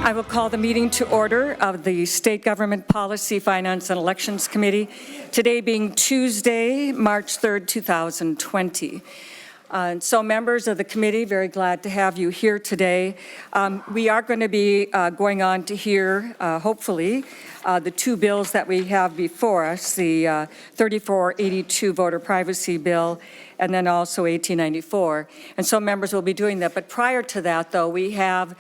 I will call the meeting to order of the State Government Policy, Finance, and Elections Committee, today being Tuesday, March 3rd, 2020. So members of the committee, very glad to have you here today. We are going to be going on to hear, hopefully, the two bills that we have before us, the 3482 voter privacy bill and then also 1894. And so members will be doing that. But prior to that, though, we have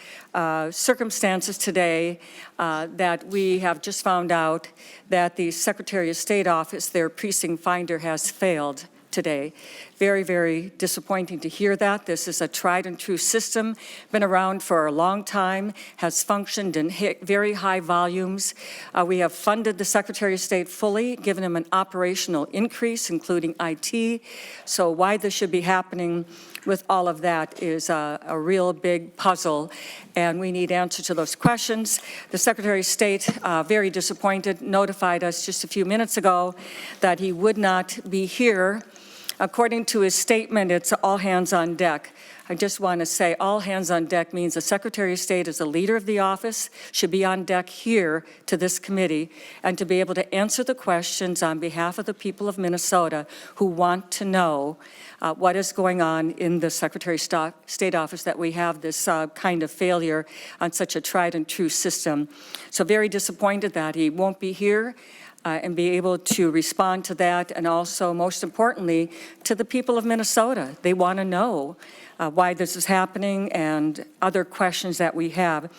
circumstances today that we have just found out that the Secretary of State office, their precinct finder, has failed today. Very, very disappointing to hear that. This is a tried and true system, been around for a long time, has functioned in very high volumes. We have funded the Secretary of State fully, given him an operational increase, including IT. So why this should be happening with all of that is a real big puzzle, and we need answers to those questions. The Secretary of State, very disappointed, notified us just a few minutes ago that he would not be here. According to his statement, it's all hands on deck. I just want to say all hands on deck means the Secretary of State, as the leader of the office, should be on deck here to this committee and to be able to answer the questions on behalf of the people of Minnesota who want to know what is going on in the Secretary of State office, that we have this kind of failure on such a tried and true system. So very disappointed that he won't be here and be able to respond to that, and also, most importantly, to the people of Minnesota. They want to know why this is happening and other questions that we have.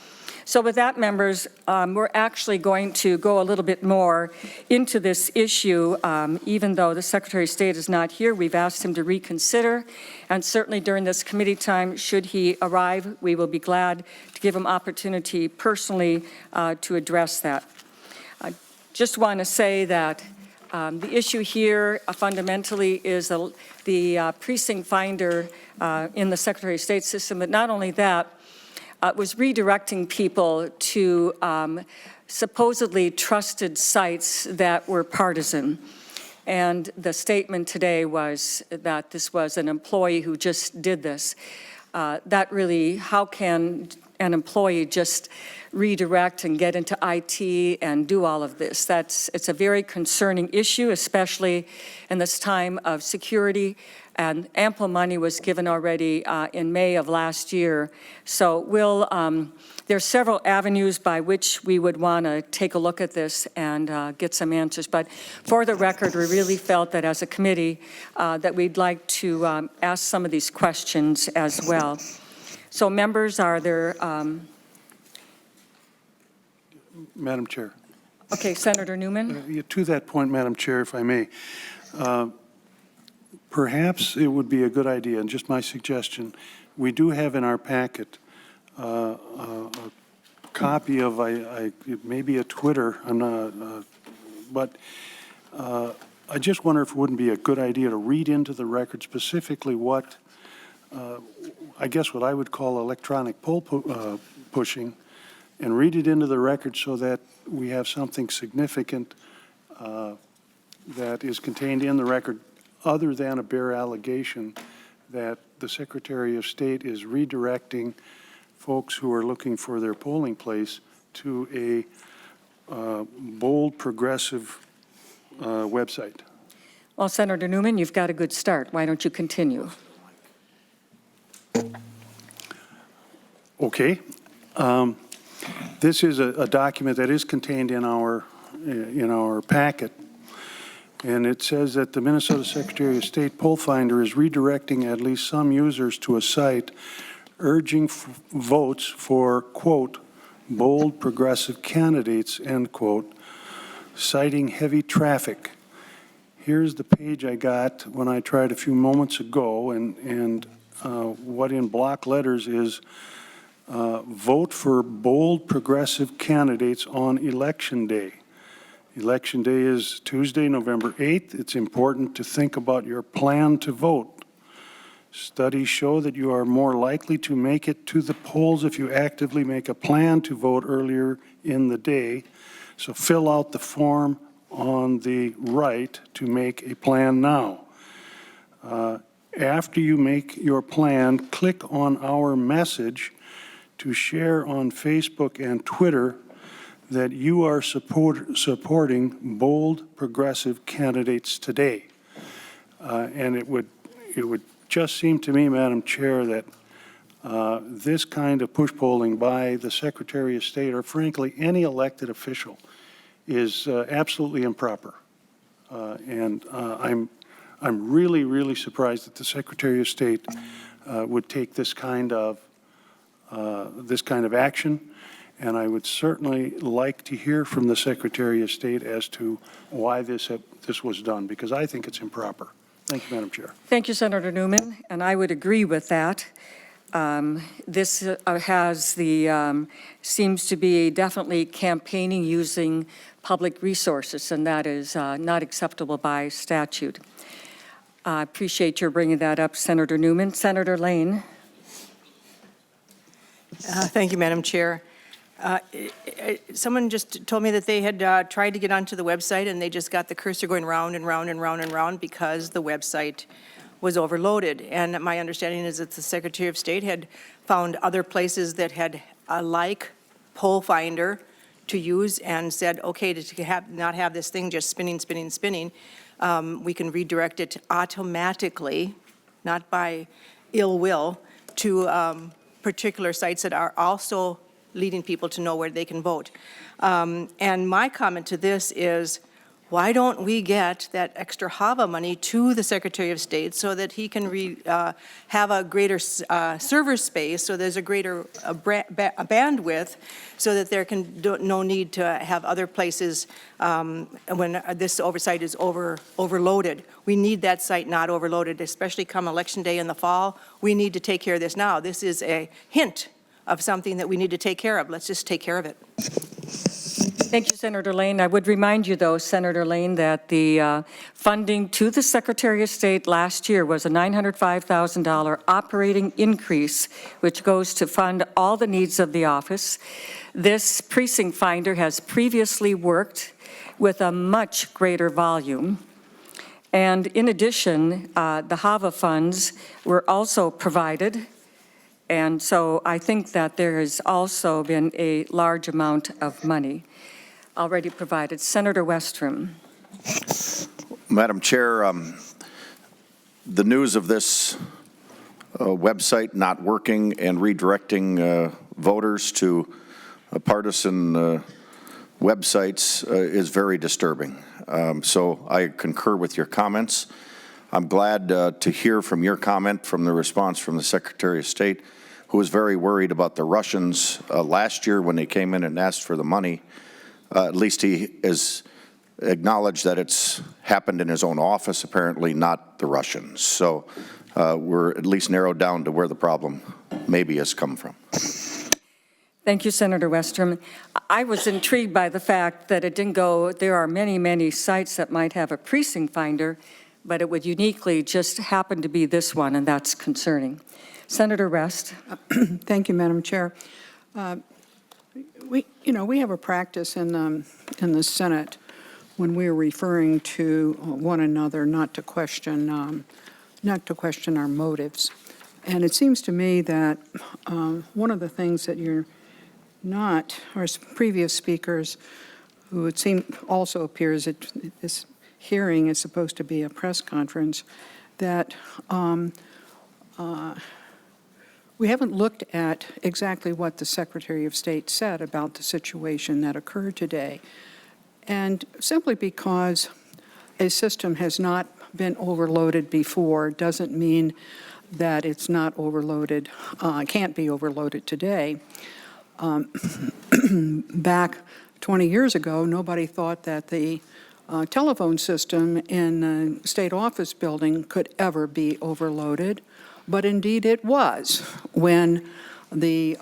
So with that, members, we're actually going to go a little bit more into this issue. Even though the Secretary of State is not here, we've asked him to reconsider, and certainly during this committee time, should he arrive, we will be glad to give him opportunity personally to address that. Just want to say that the issue here fundamentally is the precinct finder in the Secretary of State system, but not only that, was redirecting people to supposedly trusted sites that were partisan. And the statement today was that this was an employee who just did this. That really, how can an employee just redirect and get into IT and do all of this? It's a very concerning issue, especially in this time of security, and ample money was given already in May of last year. So there's several avenues by which we would want to take a look at this and get some answers. But for the record, we really felt that as a committee that we'd like to ask some of these questions as well. So members, are there... Madam Chair. Okay, Senator Newman. To that point, Madam Chair, if I may, perhaps it would be a good idea, and just my suggestion, we do have in our packet a copy of maybe a Twitter, I'm not, but I just wonder if it wouldn't be a good idea to read into the record specifically what, I guess what I would call electronic poll pushing, and read it into the record so that we have something significant that is contained in the record other than a bare allegation that the Secretary of State is redirecting folks who are looking for their polling place to a bold, progressive website. Well, Senator Newman, you've got a good start. Why don't you continue? Okay. This is a document that is contained in our packet, and it says that the Minnesota Secretary of State poll finder is redirecting at least some users to a site urging votes for, quote, bold progressive candidates, end quote, citing heavy traffic. Here's the page I got when I tried a few moments ago, and what in block letters is vote for bold progressive candidates on Election Day. Election Day is Tuesday, November 8th. It's important to think about your plan to vote. Studies show that you are more likely to make it to the polls if you actively make a plan to vote earlier in the day. So fill out the form on the right to make a plan now. After you make your plan, click on our message to share on Facebook and Twitter that you are supporting bold progressive candidates today. And it would just seem to me, Madam Chair, that this kind of push polling by the Secretary of State, or frankly any elected official, is absolutely improper. And I'm really, really surprised that the Secretary of State would take this kind of action. And I would certainly like to hear from the Secretary of State as to why this was done, because I think it's improper. Thank you, Madam Chair. Thank you, Senator Newman, and I would agree with that. This seems to be definitely campaigning using public resources, and that is not acceptable by statute. I appreciate your bringing that up, Senator Newman. Senator Lane. Thank you, Madam Chair. Someone just told me that they had tried to get onto the website and they just got the cursor going round and round and round and round because the website was overloaded. And my understanding is that the Secretary of State had found other places that had a like poll finder to use and said, okay, to not have this thing just spinning, spinning, spinning, we can redirect it automatically, not by ill will, to particular sites that are also leading people to know where they can vote. And my comment to this is, why don't we get that extra HAVA money to the Secretary of State so that he can have a greater server space, so there's a greater bandwidth, so that there can no need to have other places when this oversight is overloaded. We need that site not overloaded, especially come Election Day in the fall. We need to take care of this now. This is a hint of something that we need to take care of. Let's just take care of it. Thank you, Senator Lane. I would remind you, though, Senator Lane, that the funding to the Secretary of State last year was a $905,000 operating increase, which goes to fund all the needs of the office. This precinct finder has previously worked with a much greater volume. And in addition, the HAVA funds were also provided. And so I think that there has also been a large amount of money already provided. Senator Westrom. Madam Chair, the news of this website not working and redirecting voters to partisan websites is very disturbing. So I concur with your comments. I'm glad to hear from your comment from the response from the Secretary of State, who was very worried about the Russians last year when they came in and asked for the money. At least he has acknowledged that it's happened in his own office, apparently not the Russians. So we're at least narrowed down to where the problem maybe has come from. Thank you, Senator Westrom. I was intrigued by the fact that it didn't go, there are many, many sites that might have a precinct finder, but it would uniquely just happen to be this one, and that's concerning. Senator Rest. Thank you, Madam Chair. We have a practice in the Senate when we're referring to one another not to question our motives. And it seems to me that one of the things that you're not, or previous speakers, who it seems also appears that this hearing is supposed to be a press conference, that we haven't looked at exactly what the Secretary of State said about the situation that occurred today. And simply because a system has not been overloaded before doesn't mean that it's not overloaded, can't be overloaded today. Back 20 years ago, nobody thought that the telephone system in the state office building could ever be overloaded. But indeed it was when the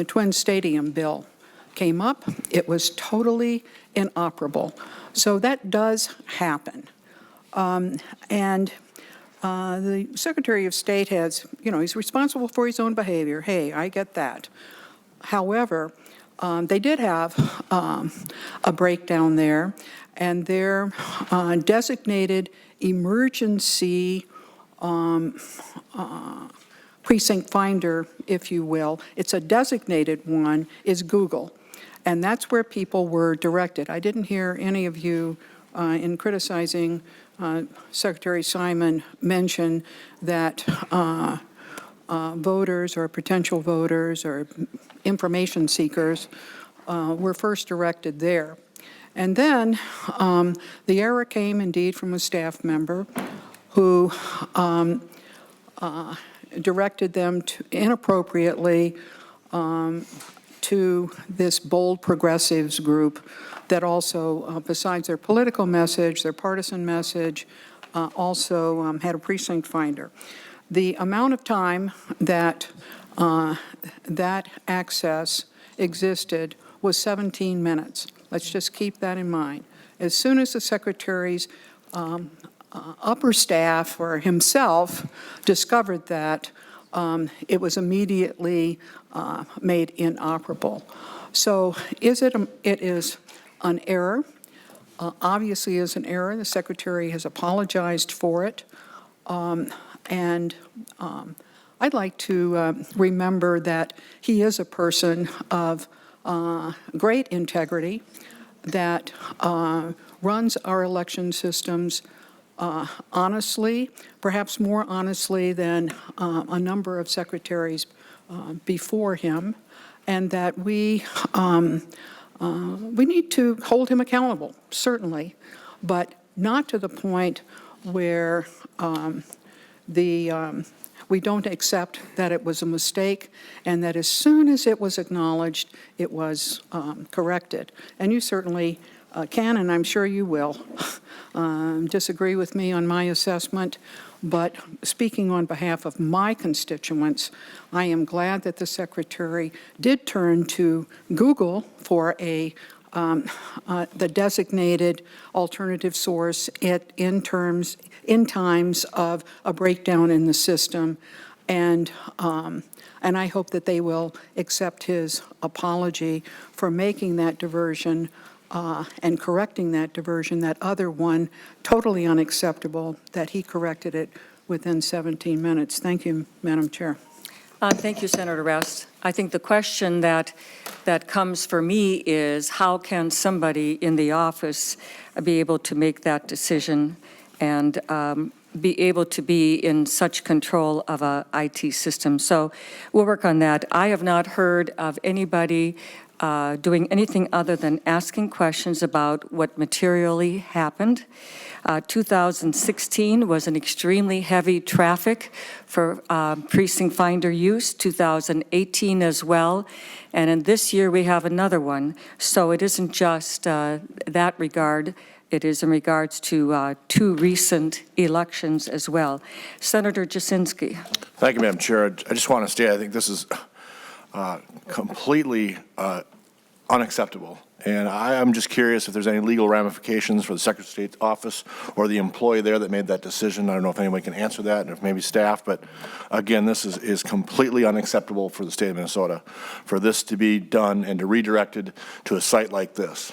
Twin Stadium bill came up. It was totally inoperable. So that does happen. And the Secretary of State has, he's responsible for his own behavior. Hey, I get that. However, they did have a breakdown there, and their designated emergency precinct finder, if you will, it's a designated one, is Google. And that's where people were directed. I didn't hear any of you in criticizing Secretary Simon mention that voters or potential voters or information seekers were first directed there. And then the error came indeed from a staff member who directed them inappropriately to this bold progressives group that also, besides their political message, their partisan message, also had a precinct finder. The amount of time that that access existed was 17 minutes. Let's just keep that in mind. As soon as the secretary's upper staff or himself discovered that, it was immediately made inoperable. So it is an error. Obviously is an error. The secretary has apologized for it. And I'd like to remember that he is a person of great integrity that runs our election systems honestly, perhaps more honestly than a number of secretaries before him, and that we need to hold him accountable, certainly, but not to the point where we don't accept that it was a mistake, and that as soon as it was acknowledged, it was corrected. And you certainly can, and I'm sure you will, disagree with me on my assessment, but speaking on behalf of my constituents, I am glad that the Secretary did turn to Google for the designated alternative source in times of a breakdown in the system, and I hope that they will accept his apology for making that diversion and correcting that diversion, that other one, totally unacceptable, that he corrected it within 17 minutes. Thank you, Madam Chair. Thank you, Senator Rest. I think the question that comes for me is how can somebody in the office be able to make that decision and be able to be in such control of a IT system? So we'll work on that. I have not heard of anybody doing anything other than asking questions about what materially happened. 2016 was an extremely heavy traffic for precinct finder use, 2018 as well, and in this year we have another one. So it isn't just that regard, it is in regards to two recent elections as well. Senator Jasinski. Thank you, Madam Chair. I just want to state I think this is completely unacceptable. And I'm just curious if there's any legal ramifications for the Secretary of State's office or the employee there that made that decision. I don't know if anyone can answer that, and if maybe staff, but again, this is completely unacceptable for the state of Minnesota, for this to be done and to redirected to a site like this.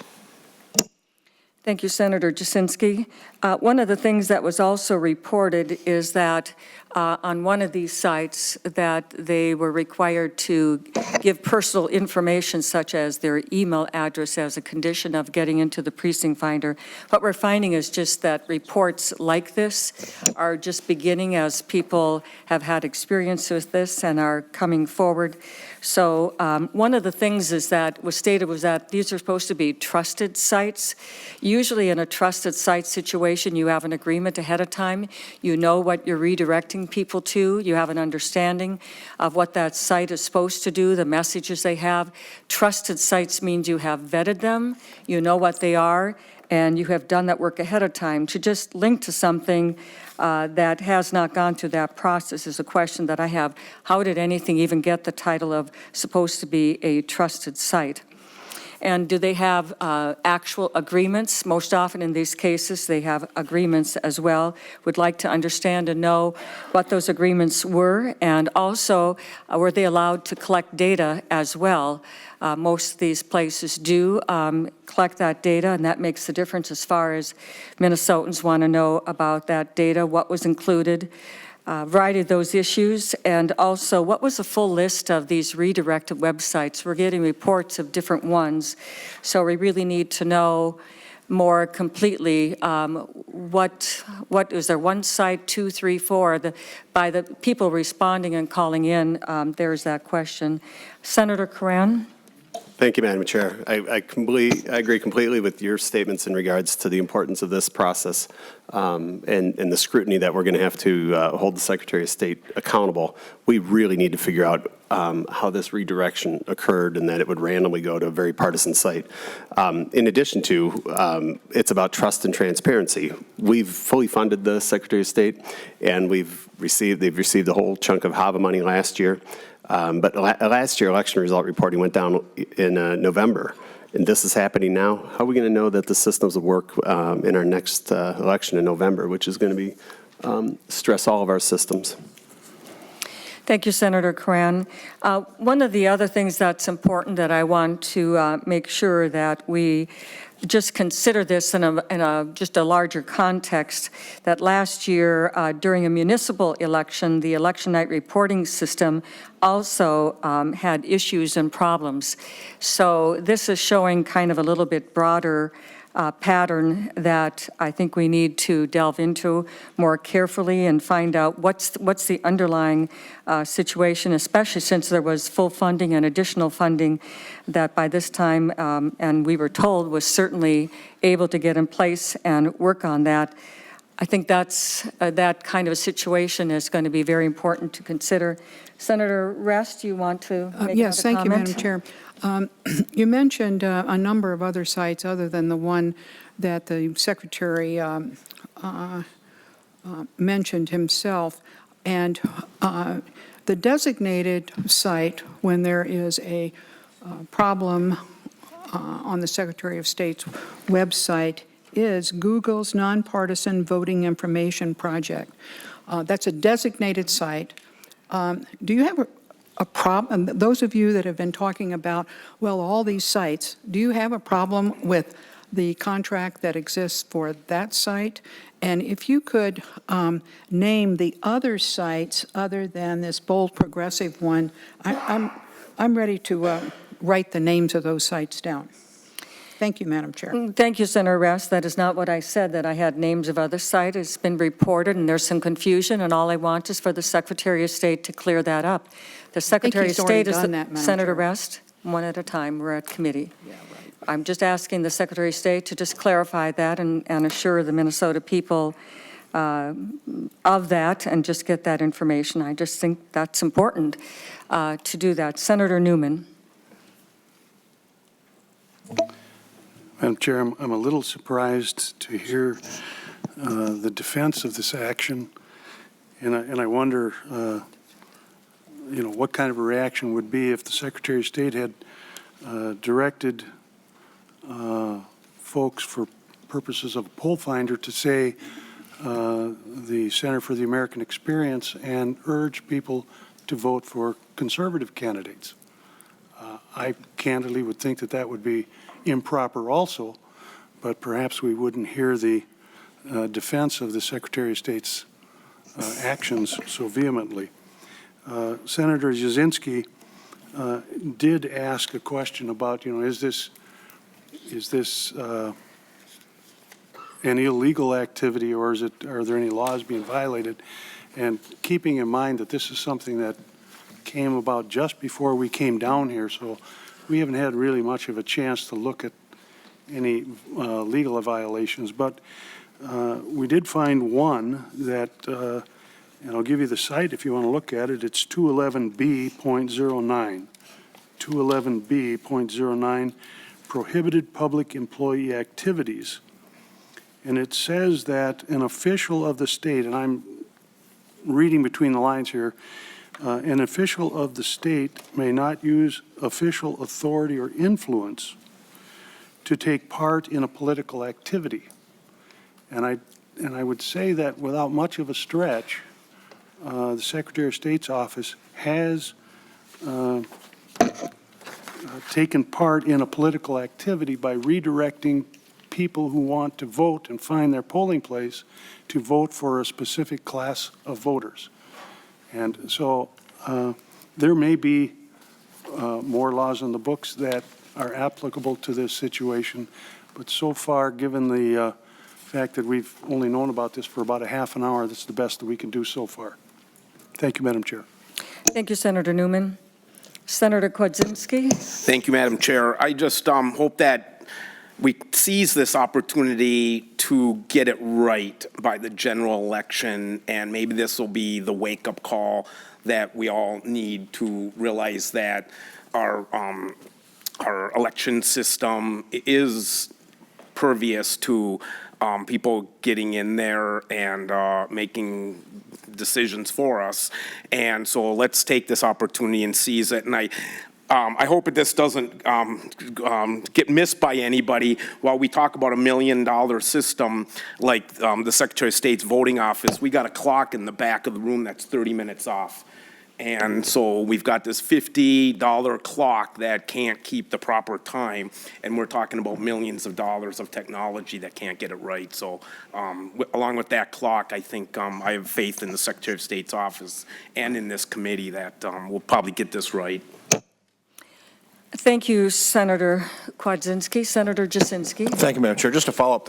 Thank you, Senator Jasinski. One of the things that was also reported is that on one of these sites that they were required to give personal information such as their email address as a condition of getting into the precinct finder. What we're finding is just that reports like this are just beginning as people have had experience with this and are coming forward. So one of the things is that was stated was that these are supposed to be trusted sites. Usually in a trusted site situation, you have an agreement ahead of time. You know what you're redirecting people to. You have an understanding of what that site is supposed to do, the messages they have. Trusted sites means you have vetted them, you know what they are, and you have done that work ahead of time. To just link to something that has not gone through that process is a question that I have. How did anything even get the title of supposed to be a trusted site? And do they have actual agreements? Most often in these cases, they have agreements as well. Would like to understand and know what those agreements were, and also were they allowed to collect data as well? Most of these places do collect that data, and that makes the difference as far as Minnesotans want to know about that data, what was included. variety of those issues, and also what was the full list of these redirected websites? We're getting reports of different ones, so we really need to know more completely what is there one site, 2, 3, 4? By the people responding and calling in, there's that question. Senator Coran? Thank you, Madam Chair. I agree completely with your statements in regards to the importance of this process and the scrutiny that we're going to have to hold the Secretary of State accountable. We really need to figure out how this redirection occurred and that it would randomly go to a very partisan site. In addition to, it's about trust and transparency. We've fully funded the Secretary of State, and they've received a whole chunk of HAVA money last year. But last year, election result reporting went down in November, and this is happening now. How are we going to know that the systems will work in our next election in November, which is going to be stress all of our systems? Thank you, Senator Coran. One of the other things that's important that I want to make sure that we just consider this in just a larger context, that last year during a municipal election, the election night reporting system also had issues and problems. So this is showing kind of a little bit broader pattern that I think we need to delve into more carefully and find out what's the underlying situation, especially since there was full funding and additional funding that by this time, and we were told, was certainly able to get in place and work on that. I think that kind of a situation is going to be very important to consider. Senator Rest, you want to make Yes, another thank you, comment? Madam Chair. You mentioned a number of other sites other than the one that the Secretary mentioned himself. And the designated site, when there is a problem on the Secretary of State's website, is Google's Nonpartisan Voting Information Project. That's a designated site. Do you have a problem, those of you that have been talking about, well, all these sites, do you have a problem with the contract that exists for that site? And if you could name the other sites other than this bold progressive one, I'm ready to write the names of those sites down. Thank you, Madam Chair. Thank you, Senator Rest. That is not what I said, that I had names of other sites. It's been reported, and there's some confusion, and all I want is for the Secretary of State to clear that up. The Secretary of he's already State is done that, Madam Senator Chair. Rest, one at a time. We're at committee. Yeah, right. I'm just asking the Secretary of State to just clarify that and assure the Minnesota people of that and just get that information. I just think that's important to do that. Senator Newman. Madam Chair, I'm a little surprised to hear the defense of this action, and I wonder, what kind of a reaction would be if the Secretary of State had directed folks for purposes of a poll finder to say the Center for the American Experience and urge people to vote for conservative candidates. I candidly would think that that would be improper also, but perhaps we wouldn't hear the defense of the Secretary of State's actions so vehemently. Senator Jasinski did ask a question about, is this an illegal activity, or are there any laws being violated? And keeping in mind that this is something that came about just before we came down here, so we haven't had really much of a chance to look at any legal violations, but we did find one that, and I'll give you the site if you want to look at it. It's 211B.09. 211B.09, prohibited public employee activities. And it says that an official of the state, and I'm reading between the lines here, an official of the state may not use official authority or influence to take part in a political activity. And I would say that without much of a stretch, the Secretary of State's office has taken part in a political activity by redirecting people who want to vote and find their polling place to vote for a specific class of voters. And so there may be more laws in the books that are applicable to this situation, but so far, given the fact that we've only known about this for about a half an hour, that's the best that we can do so far. Thank you, Madam Chair. Thank you, Senator Newman. Senator Kwadzinski. Thank you, Madam Chair. I just hope that we seize this opportunity to get it right by the general election, and maybe this will be the wake-up call that we all need to realize that our election system is pervious to people getting in there and making decisions for us. And so let's take this opportunity and seize it. And I hope that this doesn't get missed by anybody. While we talk about $1 million system like the Secretary of State's voting office, we got a clock in the back of the room that's 30 minutes off. And so we've got this $50 clock that can't keep the proper time, and we're talking about millions of dollars of technology that can't get it right. So along with that clock, I think I have faith in the Secretary of State's office and in this committee that we'll probably get this right. Thank you, Senator Kwadzinski. Senator Jasinski. Thank you, Madam Chair. Just to follow up,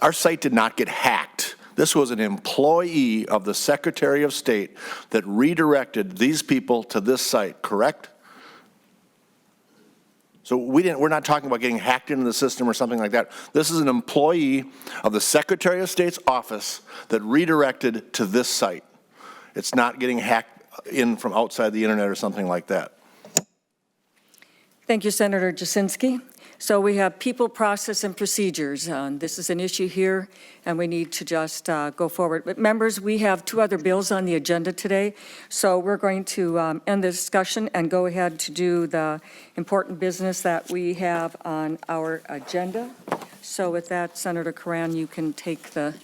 our site did not get hacked. This was an employee of the Secretary of State that redirected these people to this site, correct? So we're not talking about getting hacked into the system or something like that. This is an employee of the Secretary of State's office that redirected to this site. It's not getting hacked in from outside the internet or something like that. Thank you, Senator Jasinski. So we have people, process, and procedures. This is an issue here, and we need to just go forward. But members, we have 2 other bills on the agenda today, so we're going to end the discussion and go ahead to do the important business that we have on our agenda. So with that, Senator Karan, you can take the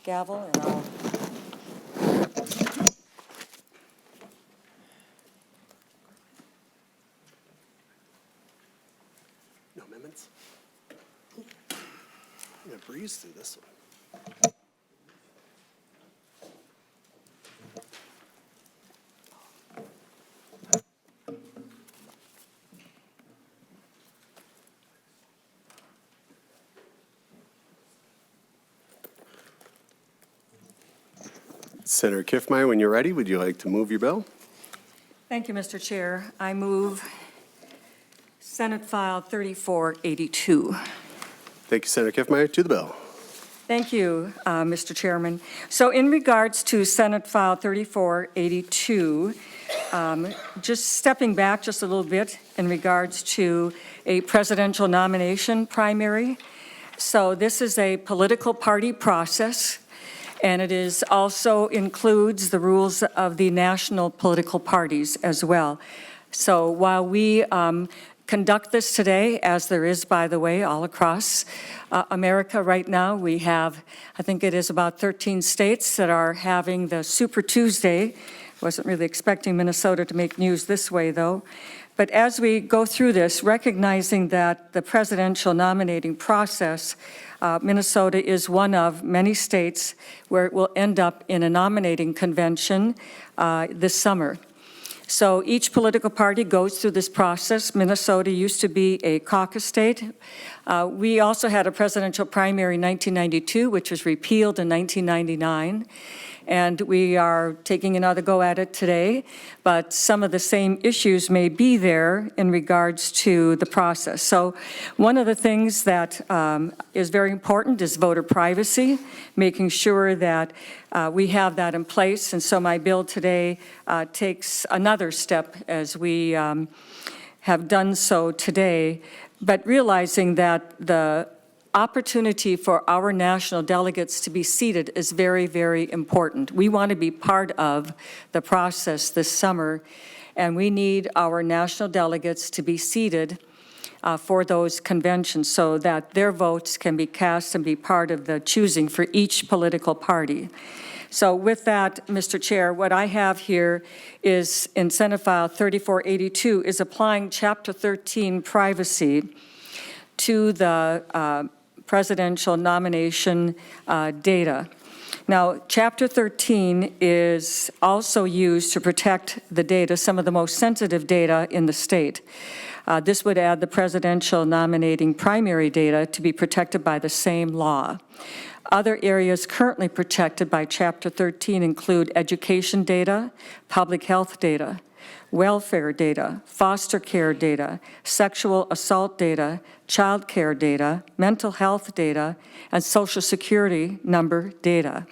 gavel, and I'll... No amendments? I'm going to breeze through this one. Senator Kiffmeyer, when you're ready, would you like to move your bill? Thank you, Mr. Chair. I move Senate File 3482. Thank you, Senator Kiffmeyer. To the bill. Thank you, Mr. Chairman. So in regards to Senate File 3482, just stepping back just a little bit in regards to a presidential nomination primary. So this is a political party process, and it is also includes the rules of the national political parties as well. So while we conduct this today, as there is, by the way, all across America right now, we have, I think it is about 13 states that are having the Super Tuesday. Wasn't really expecting Minnesota to make news this way, though. But as we go through this, recognizing that the presidential nominating process, Minnesota is one of many states where it will end up in a nominating convention this summer. So each political party goes through this process. Minnesota used to be a caucus state. We also had a presidential primary in 1992, which was repealed in 1999. And we are taking another go at it today, but some of the same issues may be there in regards to the process. So one of the things that is very important is voter privacy, making sure that we have that in place. And so my bill today takes another step as we have done so today, but realizing that the opportunity for our national delegates to be seated is very, very important. We want to be part of the process this summer, and we need our national delegates to be seated for those conventions so that their votes can be cast and be part of the choosing for each political party. So with that, Mr. Chair, what I have here is in Senate File 3482 is applying Chapter 13 privacy to the presidential nomination data. Now, Chapter 13 is also used to protect the data, some of the most sensitive data in the state. This would add the presidential nominating primary data to be protected by the same law. Other areas currently protected by Chapter 13 include education data, public health data, welfare data, foster care data, sexual assault data, child care data, mental health data, and Social Security number data.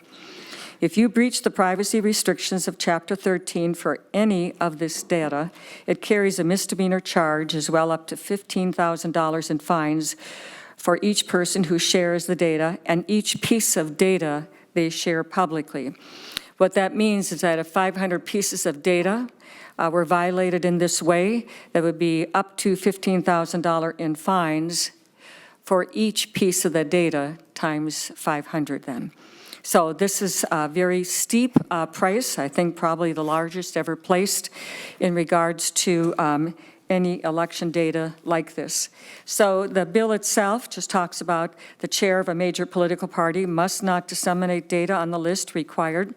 If you breach the privacy restrictions of Chapter 13 for any of this data, it carries a misdemeanor charge as well up to $15,000 in fines for each person who shares the data and each piece of data they share publicly. What that means is that if 500 pieces of data were violated in this way, that would be up to $15,000 in fines for each piece of the data times 500 then. So this is a very steep price, I think probably the largest ever placed in regards to any election data like this. So the bill itself just talks about the chair of a major political party must not disseminate data on the list required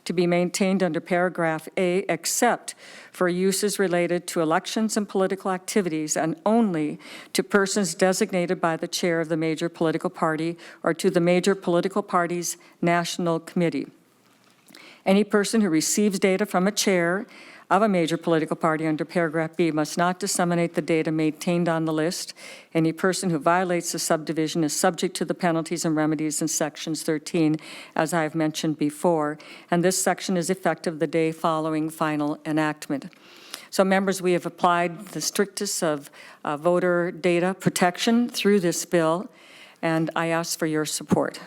to be maintained under paragraph A except for uses related to elections and political activities and only to persons designated by the chair of the major political party or to the major political party's national committee. Any person who receives data from a chair of a major political party under paragraph B must not disseminate the data maintained on the list. Any person who violates the subdivision is subject to the penalties and remedies in sections 13, as I've mentioned before, and this section is effective the day following final enactment. So members, we have applied the strictest of voter data protection through this bill, and I ask for your support.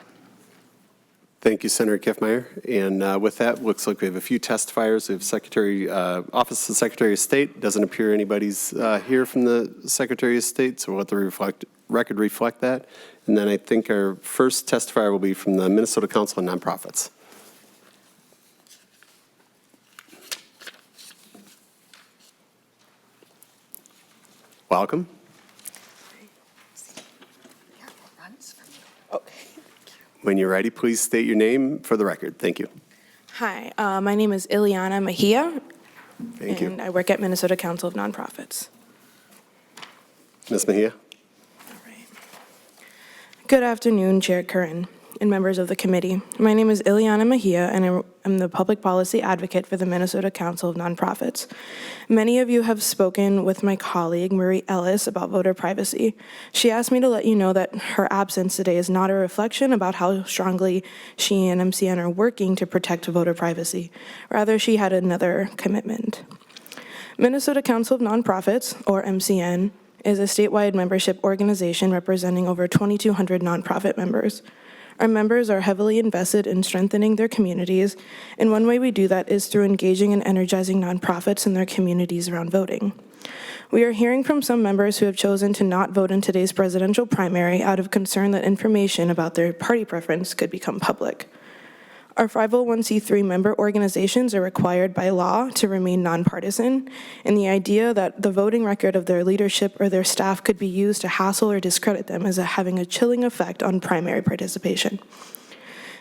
Thank you, Senator Kiffmeyer. And with that, looks like we have a few testifiers. We have Office of the Secretary of State. Doesn't appear anybody's here from the Secretary of State, so we'll have to record reflect that. And then I think our first testifier will be from the Minnesota Council of Nonprofits. Welcome. When you're ready, please state your name for the record. Thank you. Hi, my name is Ileana Mejia. Thank you. And I work at Minnesota Council of Nonprofits. Ms. Mejia. All right. Good afternoon, Chair Curran and members of the committee. My name is Ileana Mejia, and I'm the public policy advocate for the Minnesota Council of Nonprofits. Many of you have spoken with my colleague, Marie Ellis, about voter privacy. She asked me to let you know that her absence today is not a reflection about how strongly she and MCN are working to protect voter privacy. Rather, she had another commitment. Minnesota Council of Nonprofits, or MCN, is a statewide membership organization representing over 2,200 nonprofit members. Our members are heavily invested in strengthening their communities, and one way we do that is through engaging and energizing nonprofits in their communities around voting. We are hearing from some members who have chosen to not vote in today's presidential primary out of concern that information about their party preference could become public. Our 501c3 member organizations are required by law to remain nonpartisan, and the idea that the voting record of their leadership or their staff could be used to hassle or discredit them is having a chilling effect on primary participation.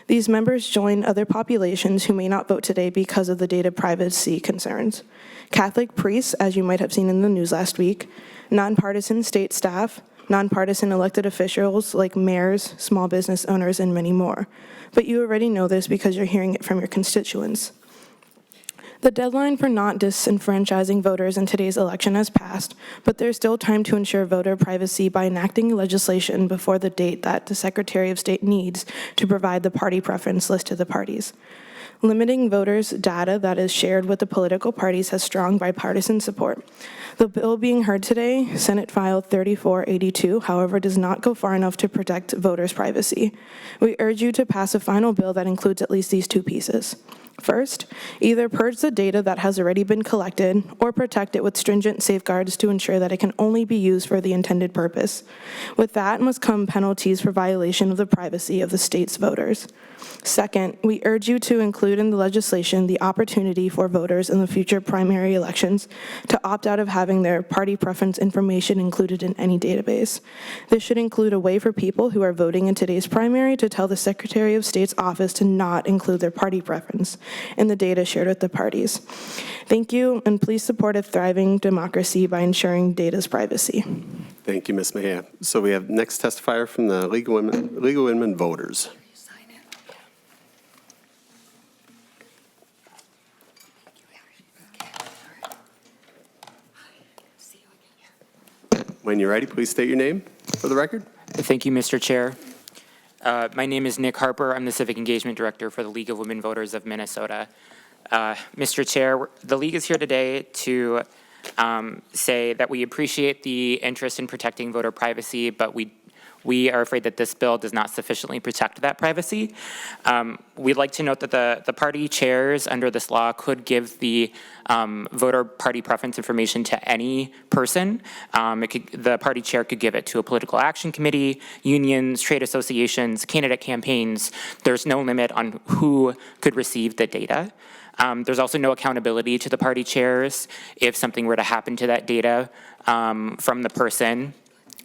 These members join other populations who may not vote today because of the data privacy concerns. Catholic priests, as you might have seen in the news last week, nonpartisan state staff, nonpartisan elected officials like mayors, small business owners, and many more. But you already know this because you're hearing it from your constituents. The deadline for not disenfranchising voters in today's election has passed, but there's still time to ensure voter privacy by enacting legislation before the date that the Secretary of State needs to provide the party preference list to the parties. Limiting voters' data that is shared with the political parties has strong bipartisan support. The bill being heard today, Senate File 3482, however, does not go far enough to protect voters' privacy. We urge you to pass a final bill that includes at least these two pieces. First, either purge the data that has already been collected or protect it with stringent safeguards to ensure that it can only be used for the intended purpose. With that must come penalties for violation of the privacy of the state's voters. Second, we urge you to include in the legislation the opportunity for voters in the future primary elections to opt out of having their party preference information included in any database. This should include a way for people who are voting in today's primary to tell the Secretary of State's office to not include their party preference in the data shared with the parties. Thank you, and please support a thriving democracy by ensuring data's privacy. Thank you, Ms. Mejia. So we have next testifier from the League of Women Voters. When you're ready, please state your name for the record. Thank you, Mr. Chair. My name is Nick Harper. I'm the Civic Engagement Director for the League of Women Voters of Minnesota. Mr. Chair, the League is here today to say that we appreciate the interest in protecting voter privacy, but we are afraid that this bill does not sufficiently protect that privacy. We'd like to note that the party chairs under this law could give the voter party preference information to any person. The party chair could give it to a political action committee, unions, trade associations, candidate campaigns. There's no limit on who could receive the data. There's also no accountability to the party chairs if something were to happen to that data from the person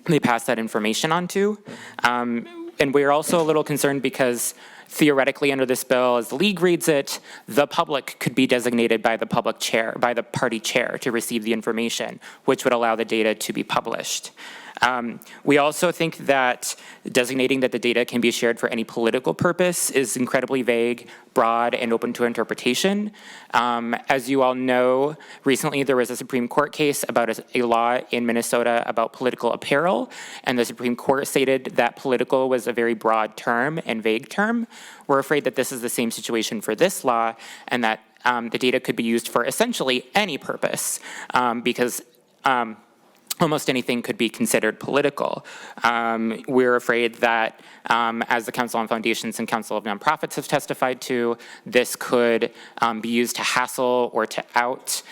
they pass that information on to. And we're also a little concerned because theoretically under this bill, as the League reads it, the public could be designated by the party chair to receive the information, which would allow the data to be published. We also think that designating that the data can be shared for any political purpose is incredibly vague, broad, and open to interpretation. As you all know, recently there was a Supreme Court case about a law in Minnesota about political apparel, and the Supreme Court stated that political was a very broad term and vague term. We're afraid that this is the same situation for this law, and that the data could be used for essentially any purpose, because almost anything could be considered political. We're afraid that, as the Council on Foundations and Council of Nonprofits have testified to, this could be used to hassle or to out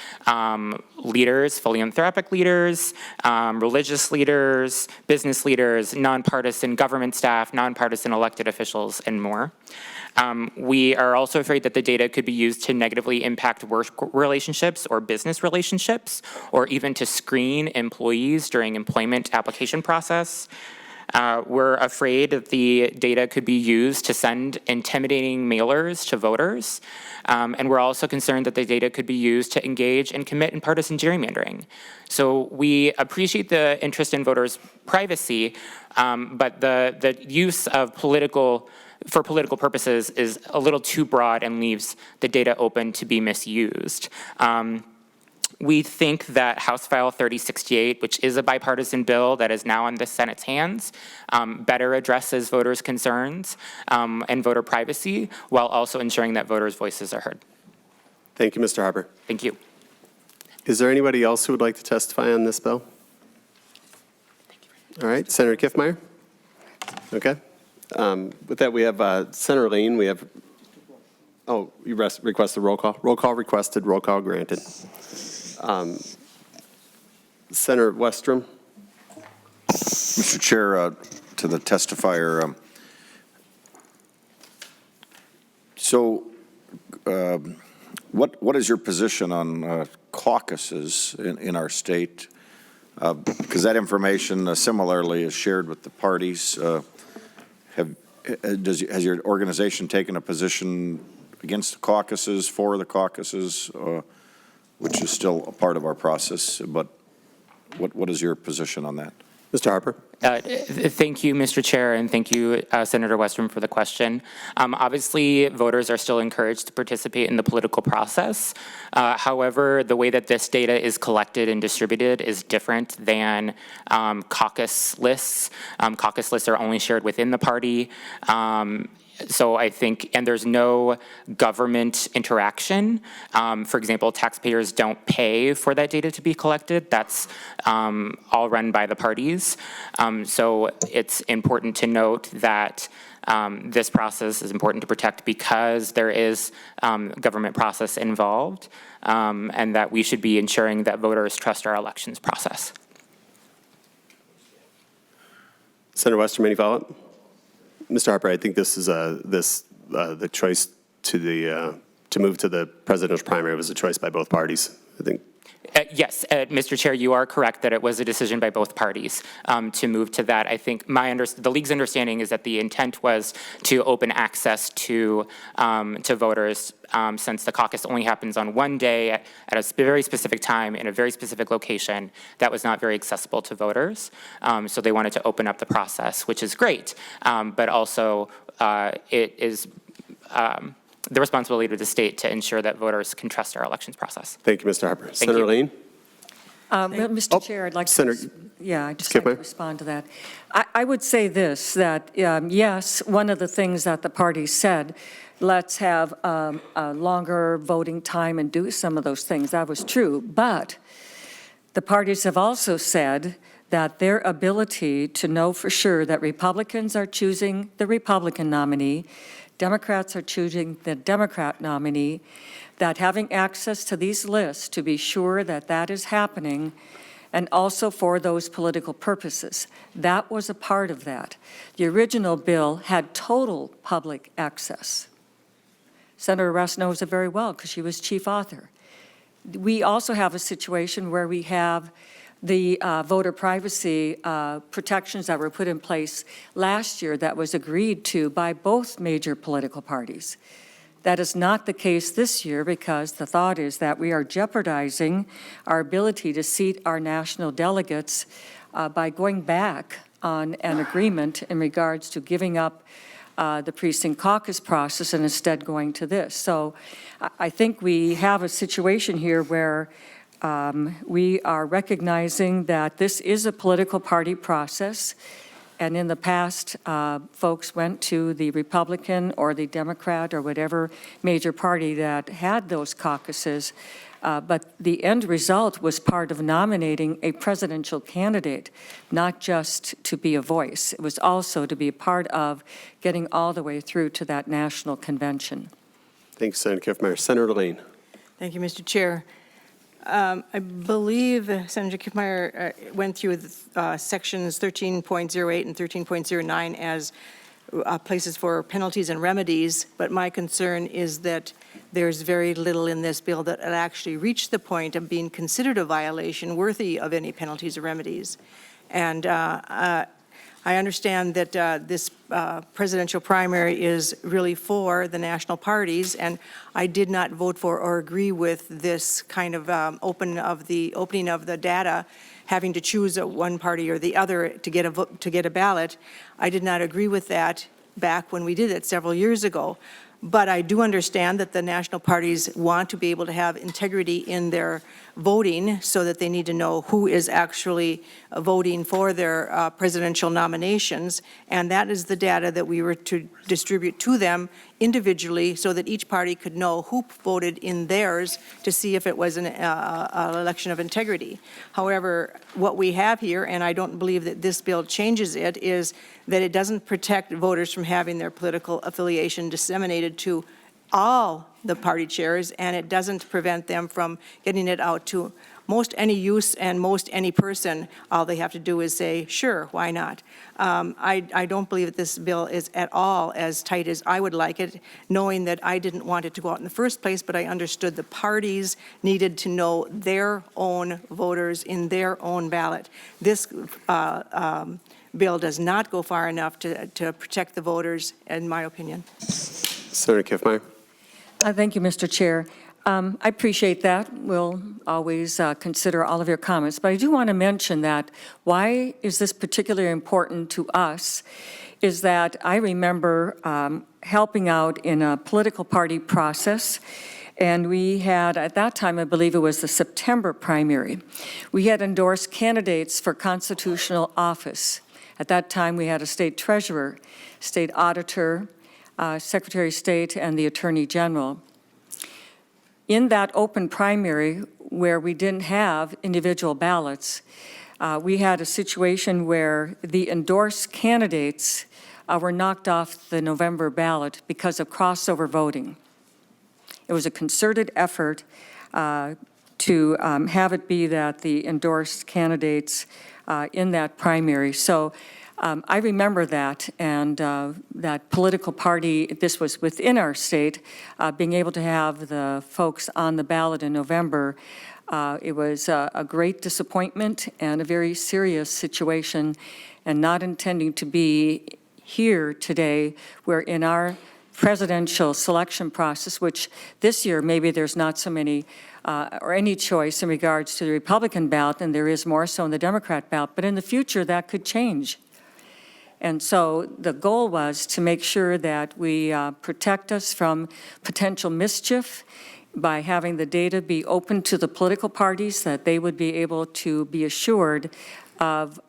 leaders, philanthropic leaders, religious leaders, business leaders, nonpartisan government staff, nonpartisan elected officials, and more. We are also afraid that the data could be used to negatively impact work relationships or business relationships, or even to screen employees during employment application process. We're afraid that the data could be used to send intimidating mailers to voters. And we're also concerned that the data could be used to engage and commit in partisan gerrymandering. So we appreciate the interest in voters' privacy, but the use of for political purposes is a little too broad and leaves the data open to be misused. We think that House File 3068, which is a bipartisan bill that is now in the Senate's hands, better addresses voters' concerns and voter privacy, while also ensuring that voters' voices are heard. Thank you, Mr. Harper. Thank you. Is there anybody else who would like to testify on this bill? All right, Senator Kiffmeyer? Okay. With that, we have Senator Lane. We have, you request the roll call. Roll call requested, roll call granted. Senator Westrom. Mr. Chair, to the testifier, what is your position on caucuses in our state? Because that information similarly is shared with the parties. Has your organization taken a position against the caucuses, for the caucuses, which is still a part of our process? But what is your position on that? Mr. Harper. Thank you, Mr. Chair, and thank you, Senator Westrom, for the question. Obviously, voters are still encouraged to participate in the political process. However, the way that this data is collected and distributed is different than caucus lists. Caucus lists are only shared within the party. So I think, and there's no government interaction. For example, taxpayers don't pay for that data to be collected. That's all run by the parties. So it's important to note that this process is important to protect because there is government process involved, and that we should be ensuring that voters trust our elections process. Senator Westerman, any follow-up? Mr. Harper, I think this is the choice to move to the presidential primary was a choice by both parties. I think. Yes, Mr. Chair, you are correct that it was a decision by both parties to move to that. I think the League's understanding is that the intent was to open access to voters since the caucus only happens on one day at a very specific time in a very specific location. That was not very accessible to voters. So they wanted to open up the process, which is great, but also it is the responsibility of the state to ensure that voters can trust our elections process. Thank you, Mr. Harper. Senator Lane? Well, Mr. Chair, I'd like Senator, to, I'd just like to respond to that. I would say this, that yes, one of the things that the party said, let's have a longer voting time and do some of those things. That was true. But the parties have also said that their ability to know for sure that Republicans are choosing the Republican nominee, Democrats are choosing the Democrat nominee, that having access to these lists to be sure that that is happening, and also for those political purposes. That was a part of that. The original bill had total public access. Senator Russ knows it very well because she was chief author. We also have a situation where we have the voter privacy protections that were put in place last year that was agreed to by both major political parties. That is not the case this year because the thought is that we are jeopardizing our ability to seat our national delegates by going back on an agreement in regards to giving up the precinct caucus process and instead going to this. So I think we have a situation here where we are recognizing that this is a political party process, and in the past, folks went to the Republican or the Democrat or whatever major party that had those caucuses, but the end result was part of nominating a presidential candidate, not just to be a voice. It was also to be a part of getting all the way through to that national convention. Thank you, Senator Kiffmeyer. Senator Lane? Thank you, Mr. Chair. I believe Senator Kiffmeyer went through sections 13.08 and 13.09 as places for penalties and remedies, but my concern is that there's very little in this bill that actually reached the point of being considered a violation worthy of any penalties or remedies. And I understand that this presidential primary is really for the national parties, and I did not vote for or agree with this kind of opening of the data, having to choose one party or the other to get a ballot. I did not agree with that back when we did it several years ago. But I do understand that the national parties want to be able to have integrity in their voting so that they need to know who is actually voting for their presidential nominations. And that is the data that we were to distribute to them individually so that each party could know who voted in theirs to see if it was an election of integrity. However, what we have here, and I don't believe that this bill changes it, is that it doesn't protect voters from having their political affiliation disseminated to all the party chairs, and it doesn't prevent them from getting it out to most any use and most any person. All they have to do is say, sure, why not? I don't believe that this bill is at all as tight as I would like it, knowing that I didn't want it to go out in the first place, but I understood the parties needed to know their own voters in their own ballot. This bill does not go far enough to protect the voters, in my opinion. Senator Kiffmeyer. Thank you, Mr. Chair. I appreciate that. We'll always consider all of your comments, but I do want to mention that why is this particularly important to us is that I remember helping out in a political party process, and we had, at that time, I believe it was the September primary, we had endorsed candidates for constitutional office. At that time, we had a state treasurer, state auditor, Secretary of State and the Attorney General. In that open primary where we didn't have individual ballots, we had a situation where the endorsed candidates were knocked off the November ballot because of crossover voting. It was a concerted effort to have it be that the endorsed candidates in that primary. So I remember that, and that political party, this was within our state, being able to have the folks on the ballot in November. It was a great disappointment and a very serious situation, and not intending to be here today, where in our presidential selection process, which this year maybe there's not so many or any choice in regards to the Republican ballot, and there is more so in the Democrat ballot, but in the future that could change. And so the goal was to make sure that we protect us from potential mischief by having the data be open to the political parties, that they would be able to be assured of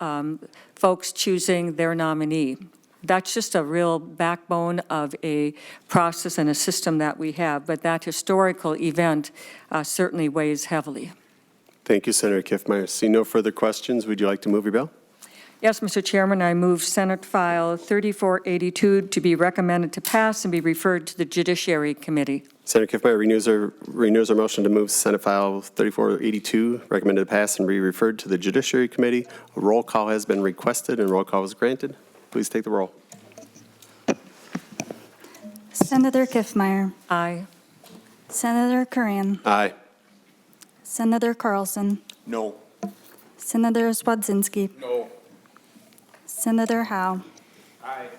folks choosing their nominee. That's just a real backbone of a process and a system that we have, but that historical event certainly weighs heavily. Thank you, Senator Kiffmeyer. See no further questions. Would you like to move your bill? Yes, Mr. Chairman, I move Senate File 3482 to be recommended to pass and be referred to the Judiciary Committee. Senator Kiffmeyer renews her motion to move Senate File 3482, recommended to pass and be referred to the Judiciary Committee. A roll call has been requested and roll call is granted. Please take the roll. Senator Kiffmeyer. Aye. Senator Curran. Aye. Senator Carlson. No. Senator Swadzinski. No. Senator Howe. Aye.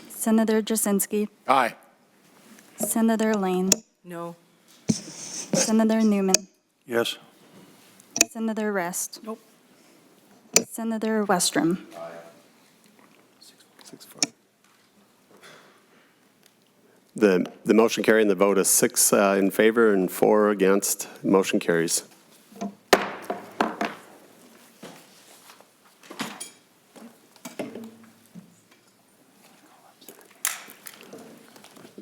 Senator Jasinski. Aye. Senator Lane. No. Senator Newman. Yes. Senator Rest. Nope. Senator Westrom. 6-4. The motion carried and the vote is 6 in favor and 4 against. Motion carries.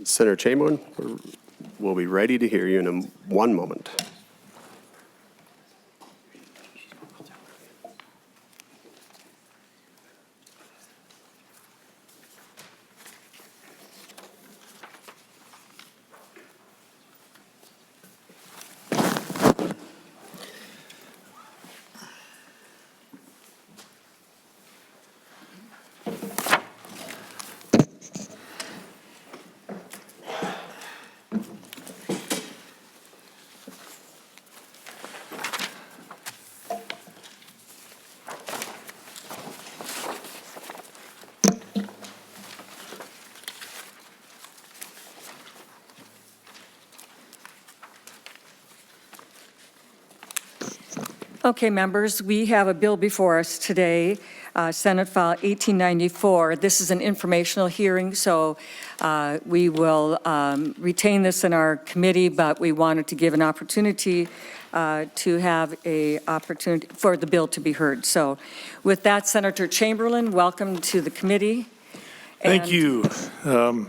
Senator Chamberlain, we'll be ready to hear you in one moment. Okay, members, we have a bill before us today, Senate File 1894. This is an informational hearing, so we will retain this in our committee, but we wanted to give an opportunity to have a opportunity for the bill to be heard. So with that, Senator Chamberlain, welcome to the committee. Thank And you.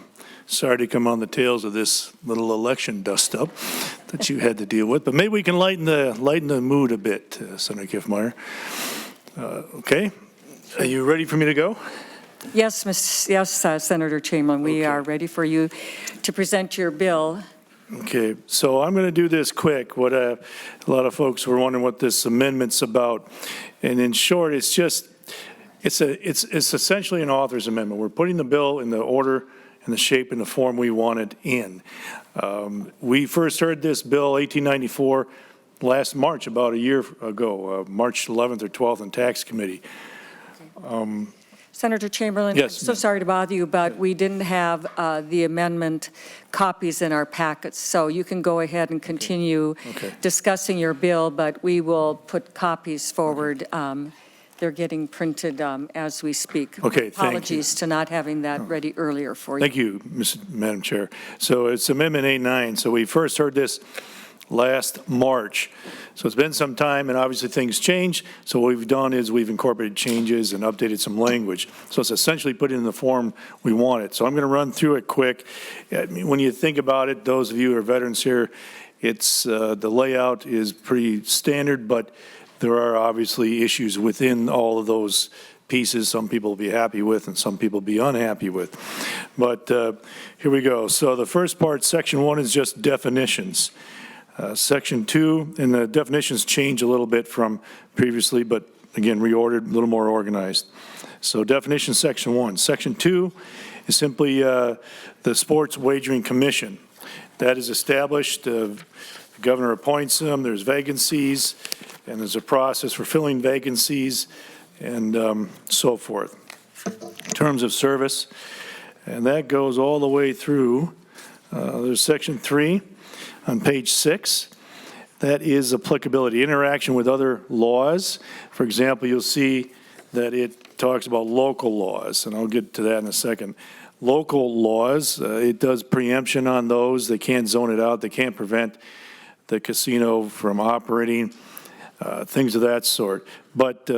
Sorry to come on the tails of this little election dust-up that you had to deal with, but maybe we can lighten the mood a bit, Senator Kiffmeyer. Okay, are you ready for me to go? Yes, Senator Chamberlain, we are ready for you to present your bill. Okay, so I'm going to do this quick. What a lot of folks were wondering what this amendment's about, and in short, it's just it's essentially an author's amendment. We're putting the bill in the order and the shape and the form we want it in. We first heard this bill, 1894, last March, about a year ago, March 11th or 12th in Tax Committee. Senator Chamberlain, Yes, I'm so sorry to bother you, but we didn't have the amendment copies in our packets, so you can go ahead and continue discussing your bill, but we will put copies forward. They're getting printed as we speak. Okay, thank you. Apologies to not having that ready earlier for you. Thank you, Madam Chair. So it's Amendment 89. So we first heard this last March. So it's been some time, and obviously things change. So what we've done is we've incorporated changes and updated some language. So it's essentially put it in the form we want it. So I'm going to run through it quick. I mean, when you think about it, those of you who are veterans here, it's the layout is pretty standard, but there are obviously issues within all of those pieces some people will be happy with and some people will be unhappy with. But here we go. So the first part, section 1, is just definitions. Section 2, and the definitions change a little bit from previously, but again, reordered, a little more organized. So definition, section 1. Section 2 is simply the Sports Wagering Commission. That is established. The governor appoints them. There's vacancies, and there's a process for filling vacancies, and so forth. Terms of service, and that goes all the way through. There's section 3 on page 6. That is applicability, interaction with other laws. For example, you'll see that it talks about local laws, and I'll get to that in a second. Local laws, it does preemption on those. They can't zone it out. They can't prevent the casino from operating, things of that sort. But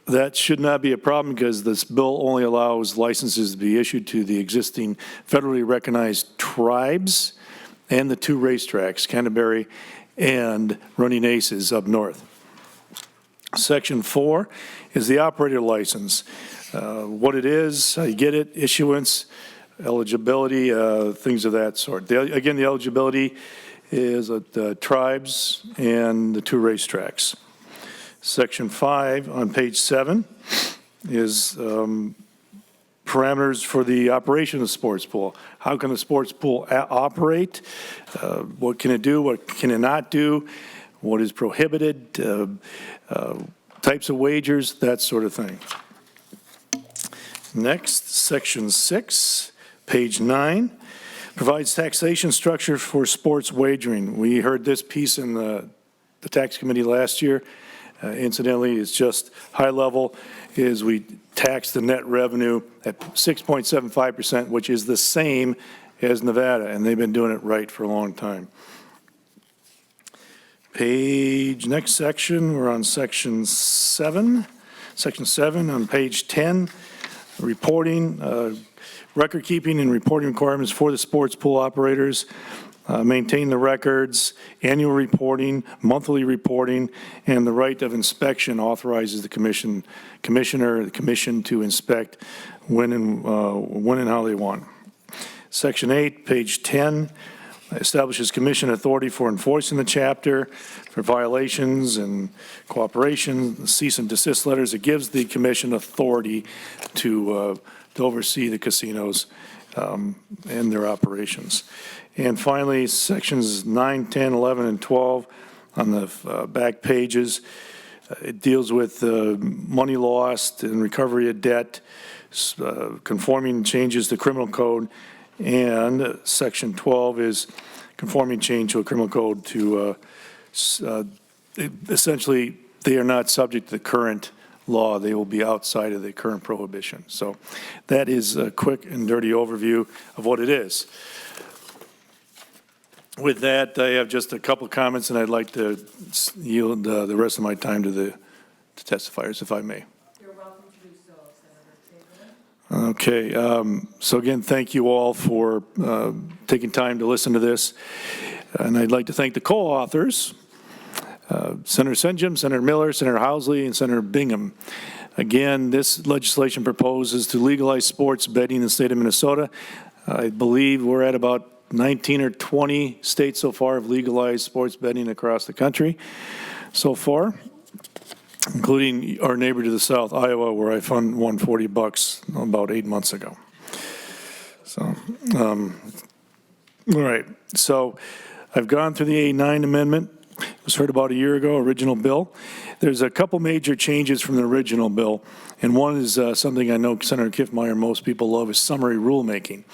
that should not be a problem because this bill only allows licenses to be issued to the existing federally recognized tribes and the 2 racetracks, Canterbury and Running Aces up north. Section 4 is the operator license. What it is, how you get it, issuance, eligibility, things of that sort. Again, the eligibility is the tribes and the 2 racetracks. Section 5 on page 7 is parameters for the operation of the sports pool. How can the sports pool operate? What can it do? What can it not do? What is prohibited? Types of wagers, that sort of thing. Next, section 6, page 9, provides taxation structure for sports wagering. We heard this piece in the tax committee last year. Incidentally, it's just high level, is we tax the net revenue at 6.75%, which is the same as Nevada, and they've been doing it right for a long time. Next section, we're on section 7. Section 7 on page 10, reporting, record keeping and reporting requirements for the sports pool operators. Maintain the records, annual reporting, monthly reporting, and the right of inspection authorizes the commission to inspect when and how they want. Section 8, page 10, establishes commission authority for enforcing the chapter for violations and cooperation, cease and desist letters. It gives the commission authority to oversee the casinos and their operations. And finally, sections 9, 10, 11, and 12 on the back pages. It deals with money lost and recovery of debt, conforming changes to criminal code, and section 12 is conforming change to a criminal code to essentially they are not subject to the current law. They will be outside of the current prohibition. So that is a quick and dirty overview of what it is. With that, I have just a couple of comments, and I'd like to yield the rest of my time to the testifiers, if I may. You're welcome to do so, Senator. Okay. So again, thank you all for taking time to listen to this. And I'd like to thank the co-authors, Senator Senjum, Senator Miller, Senator Housley, and Senator Bingham. Again, this legislation proposes to legalize sports betting in the state of Minnesota. I believe we're at about 19 or 20 states so far have legalized sports betting across the country so far, including our neighbor to the south, Iowa, where I won $40 about 8 months ago. So, all right. So I've gone through the 89 amendment. It was heard about a year ago, original bill. There's a couple major changes from the original bill, and one is something I know Senator Kiffmeyer, most people love, is summary rulemaking.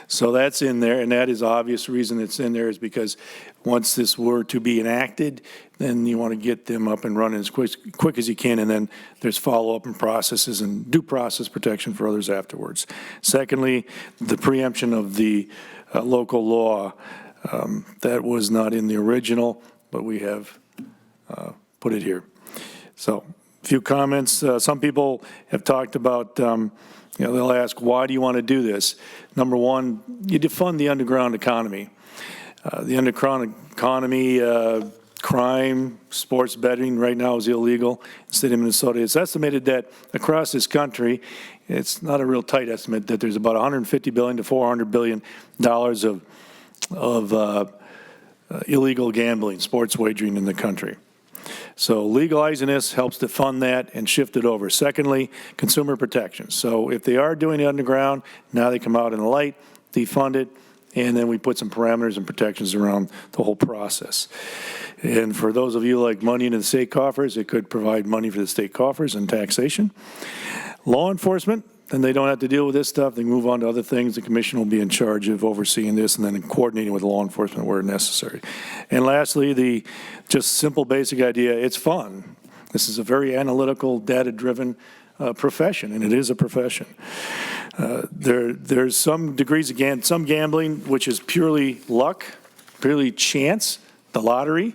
So that's in there, and that is obvious reason it's in there is because once this were to be enacted, then you want to get them up and running as quick as you can, and then there's follow-up and processes and due process protection for others afterwards. Secondly, the preemption of the local law That was not in the original, but we have put it here. So, a few comments. Some people have talked about, they'll ask, why do you want to do this? Number one, you defund the underground economy. The underground economy, crime, sports betting right now is illegal in the state of Minnesota. It's estimated that across this country, it's not a real tight estimate, that there's about $150 billion to $400 billion of illegal gambling, sports wagering in the country. So legalizing this helps to fund that and shift it over. Secondly, consumer protection. So if they are doing it underground, now they come out in the light, defund it, and then we put some parameters and protections around the whole process. And for those of you like money into the state coffers, it could provide money for the state coffers and taxation. Law enforcement, then they don't have to deal with this stuff. They can move on to other things. The commission will be in charge of overseeing this and then coordinating with law enforcement where necessary. And lastly, the just simple basic idea, it's fun. This is a very analytical, data-driven profession, and it is a profession. There's some degrees, again, some gambling, which is purely luck, purely chance, the lottery,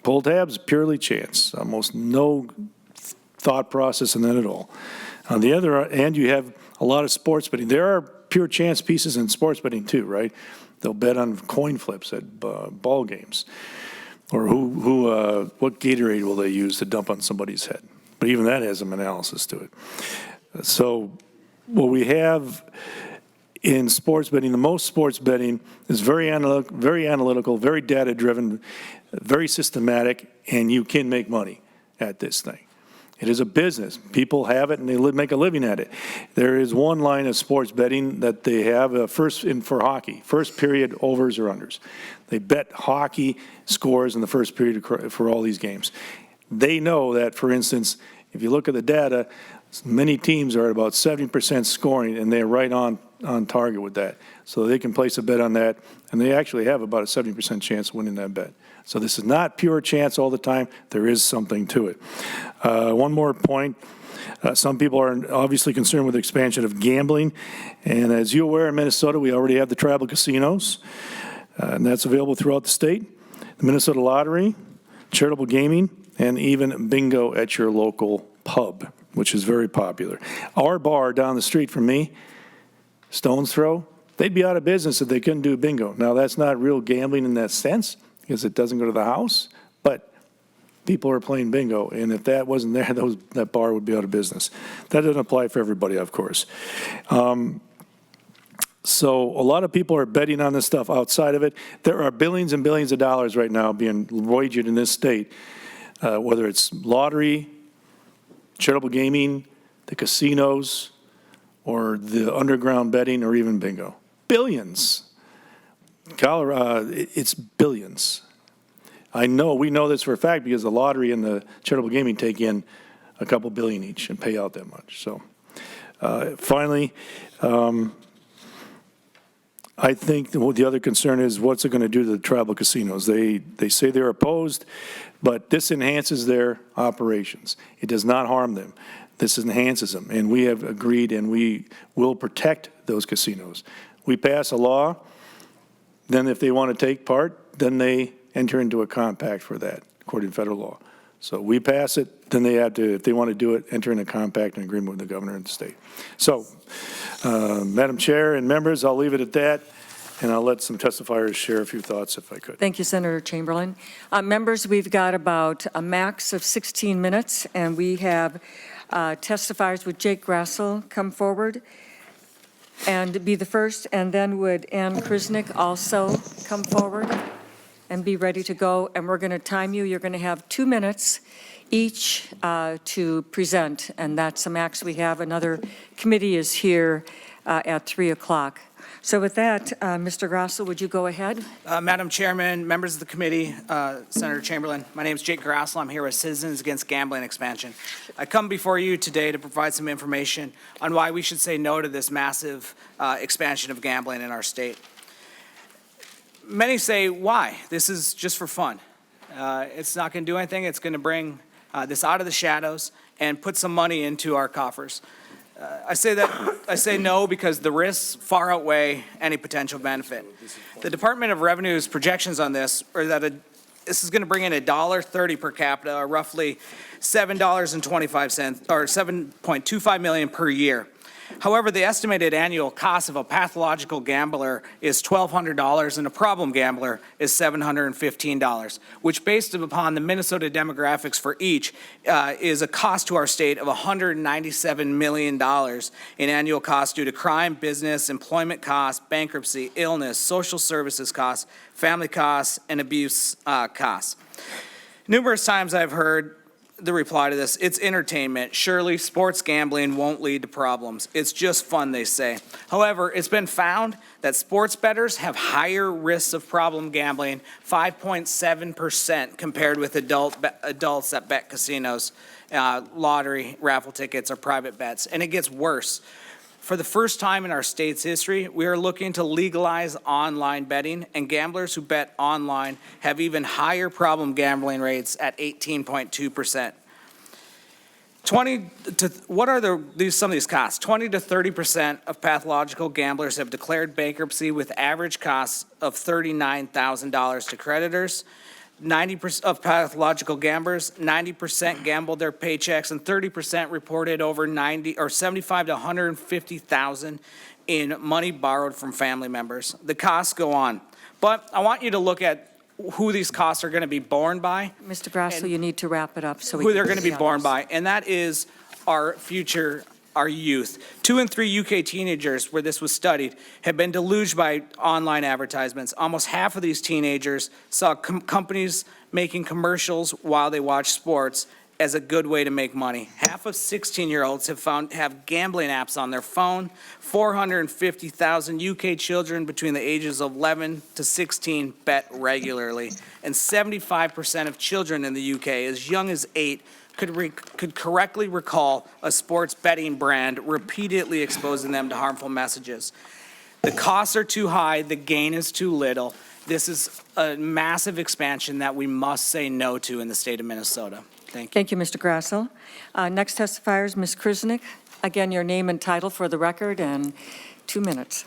pull tabs, purely chance, almost no thought process in that at all. On the other hand, you have a lot of sports betting. There are pure chance pieces in sports betting too, right? They'll bet on coin flips at ball games, or what Gatorade will they use to dump on somebody's head. But even that has some analysis to it. So what we have in sports betting, the most sports betting is very analytical, very data-driven, very systematic, and you can make money at this thing. It is a business. People have it, and they make a living at it. There is one line of sports betting that they have for hockey, first period overs or unders. They bet hockey scores in the first period for all these games. They know that, for instance, if you look at the data, many teams are at about 70% scoring, and they're right on target with that. So they can place a bet on that, and they actually have about a 70% chance of winning that bet. So this is not pure chance all the time. There is something to it. One more point. Some people are obviously concerned with the expansion of gambling. And as you're aware, in Minnesota, we already have the tribal casinos, and that's available throughout the state. The Minnesota Lottery, charitable gaming, and even bingo at your local pub, which is very popular. Our bar down the street from me, Stone's Throw, they'd be out of business if they couldn't do bingo. Now, that's not real gambling in that sense, because it doesn't go to the house, but people are playing bingo, and if that wasn't there, that bar would be out of business. That doesn't apply for everybody, of course. So a lot of people are betting on this stuff outside of it. There are billions and billions of dollars right now being wagered in this state, whether it's lottery, charitable gaming, the casinos, or the underground betting, or even bingo. Billions. Colorado, it's billions. We know this for a fact because the lottery and the charitable gaming take in a couple billion each and pay out that much. So finally, I think the other concern is what's it going to do to the tribal casinos? They say they're opposed, but this enhances their operations. It does not harm them. This enhances them, and we have agreed, and we will protect those casinos. We pass a law. Then if they want to take part, then they enter into a compact for that, according to federal law. So we pass it, then they have to, if they want to do it, enter in a compact and agreement with the governor and the state. So, Madam Chair and members, I'll leave it at that, and I'll let some testifiers share a few thoughts if I could. Thank you, Senator Chamberlain. Members, we've got about a max of 16 minutes, and we have testifiers. Would Jake Grassel come forward and be the first, and then would Ann Krisnick also come forward and be ready to go? And we're going to time you. You're going to have 2 minutes each to present, and that's the max we have. Another committee is here at 3 o'clock. So with that, Mr. Grassel, would you go ahead? Madam Chairman, members of the committee, Senator Chamberlain, my name is Jake Grassel. I'm here with Citizens Against Gambling Expansion. I come before you today to provide some information on why we should say no to this massive expansion of gambling in our state. Many say, why? This is just for fun. It's not going to do anything. It's going to bring this out of the shadows and put some money into our coffers. I say no because the risks far outweigh any potential benefit. The Department of Revenue's projections on this are that this is going to bring in $1.30 per capita, or roughly $7.25, or $7.25 million per year. However, the estimated annual cost of a pathological gambler is $1,200 and a problem gambler is $715, which, based upon the Minnesota demographics for each, is a cost to our state of $197 million in annual costs due to crime, business, employment costs, bankruptcy, illness, social services costs, family costs, and abuse costs. Numerous times I've heard the reply to this: it's entertainment. Surely sports gambling won't lead to problems. It's just fun, they say. However, it's been found that sports bettors have higher risks of problem gambling, 5.7% compared with adults that bet casinos, lottery, raffle tickets, or private bets. And it gets worse. For the first time in our state's history, we are looking to legalize online betting, and gamblers who bet online have even higher problem gambling rates at 18.2%. What are some of these costs? 20 to 30% of pathological gamblers have declared bankruptcy with average costs of $39,000 to creditors. 90% of pathological gamblers, 90% gambled their paychecks, and 30% reported over 75 to 150,000 in money borrowed from family members. The costs go on, but I want you to look at who these costs are going to be borne by. Mr. Grasso, you need to wrap it up so we who can they're going to be see borne others. by, and that is our future, our youth. 2 in 3 UK teenagers, where this was studied, have been deluged by online advertisements. Almost half of these teenagers saw companies making commercials while they watch sports as a good way to make money. Half of 16-year-olds have gambling apps on their phone. 450,000 UK children between the ages of 11 to 16 bet regularly, and 75% of children in the UK as young as 8 could correctly recall a sports betting brand repeatedly exposing them to harmful messages. The costs are too high, the gain is too little. This is a massive expansion that we must say no to in the state of Minnesota. Thank you. Thank you, Mr. Grasso. Next testifier is Ms. Krusnick. Again, your name and title for the record, and 2 minutes.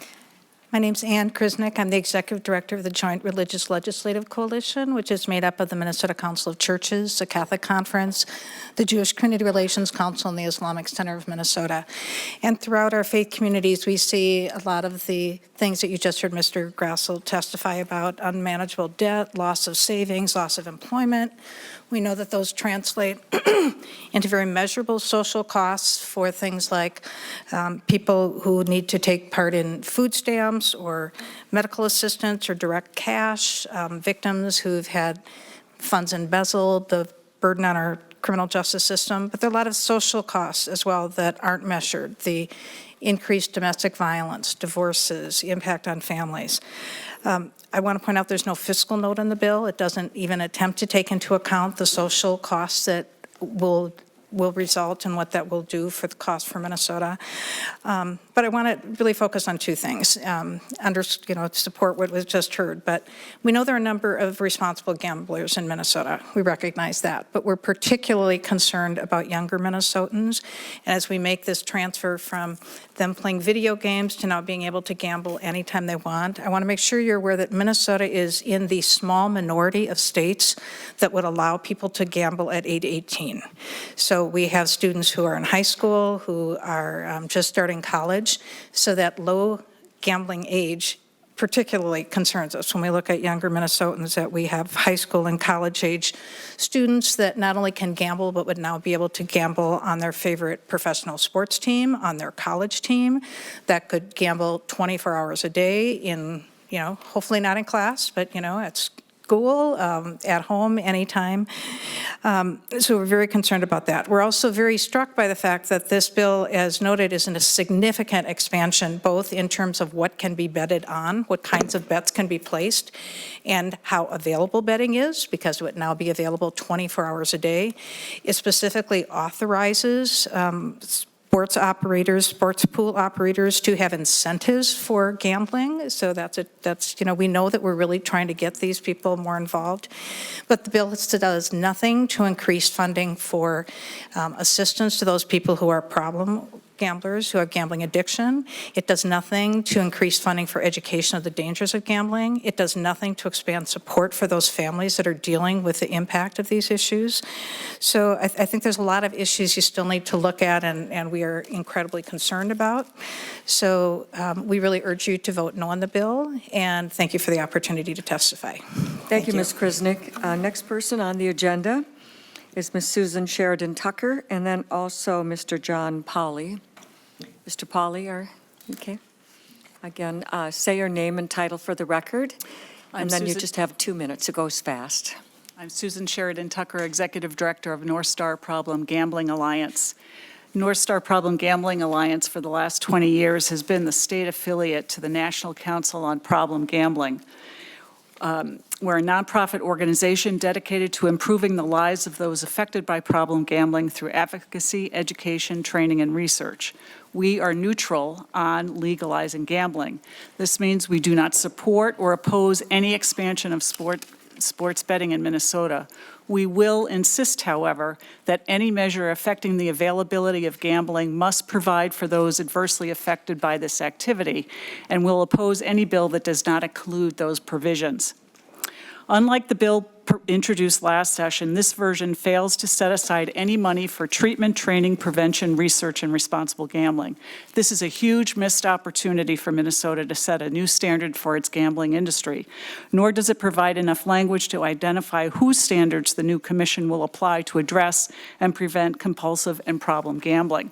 My name's Ann Krusnick. I'm the Executive Director of the Joint Religious Legislative Coalition, which is made up of the Minnesota Council of Churches, the Catholic Conference, the Jewish Community Relations Council, and the Islamic Center of Minnesota. And throughout our faith communities, we see a lot of the things that you just heard Mr. Grasso testify about: unmanageable debt, loss of savings, loss of employment. We know that those translate into very measurable social costs for things like people who need to take part in food stamps or medical assistance or direct cash, victims who've had funds embezzled, the burden on our criminal justice system. But there are a lot of social costs as well that aren't measured: the increased domestic violence, divorces, the impact on families. I want to point out there's no fiscal note in the bill. It doesn't even attempt to take into account the social costs that will result and what that will do for the cost for Minnesota. But I want to really focus on 2 things, support what was just heard. But we know there are a number of responsible gamblers in Minnesota. We recognize that. But we're particularly concerned about younger Minnesotans. And as we make this transfer from them playing video games to now being able to gamble anytime they want, I want to make sure you're aware that Minnesota is in the small minority of states that would allow people to gamble at age 18. So we have students who are in high school, who are just starting college, so that low gambling age particularly concerns us when we look at younger Minnesotans, that we have high school and college age students that not only can gamble, but would now be able to gamble on their favorite professional sports team, on their college team, that could gamble 24 hours a day in, hopefully not in class, but, at school, at home, anytime. So we're very concerned about that. We're also very struck by the fact that this bill, as noted, is a significant expansion, both in terms of what can be betted on, what kinds of bets can be placed, and how available betting is, because it would now be available 24 hours a day. It specifically authorizes sports pool operators to have incentives for gambling. So we know that we're really trying to get these people more involved. But the bill does nothing to increase funding for assistance to those people who are problem gamblers who have gambling addiction. It does nothing to increase funding for education of the dangers of gambling. It does nothing to expand support for those families that are dealing with the impact of these issues. So I think there's a lot of issues you still need to look at, and we are incredibly concerned about. So we really urge you to vote no on the bill, and thank you for the opportunity to testify. Thank you, Ms. Krisnick. Next person on the agenda is Ms. Susan Sheridan Tucker, and then also Mr. John Pauley. Mr. Pauley, are you okay? Again, say your name and title for the record, and then you just have 2 minutes. It goes fast. I'm Susan Sheridan Tucker, Executive Director of North Star Problem Gambling Alliance. North Star Problem Gambling Alliance for the last 20 years has been the state affiliate to the National Council on Problem Gambling. We're a nonprofit organization dedicated to improving the lives of those affected by problem gambling through advocacy, education, training, and research. We are neutral on legalizing gambling. This means we do not support or oppose any expansion of sports betting in Minnesota. We will insist, however, that any measure affecting the availability of gambling must provide for those adversely affected by this activity, and will oppose any bill that does not include those provisions. Unlike the bill introduced last session, this version fails to set aside any money for treatment, training, prevention, research, and responsible gambling. This is a huge missed opportunity for Minnesota to set a new standard for its gambling industry, nor does it provide enough language to identify whose standards the new commission will apply to address and prevent compulsive and problem gambling.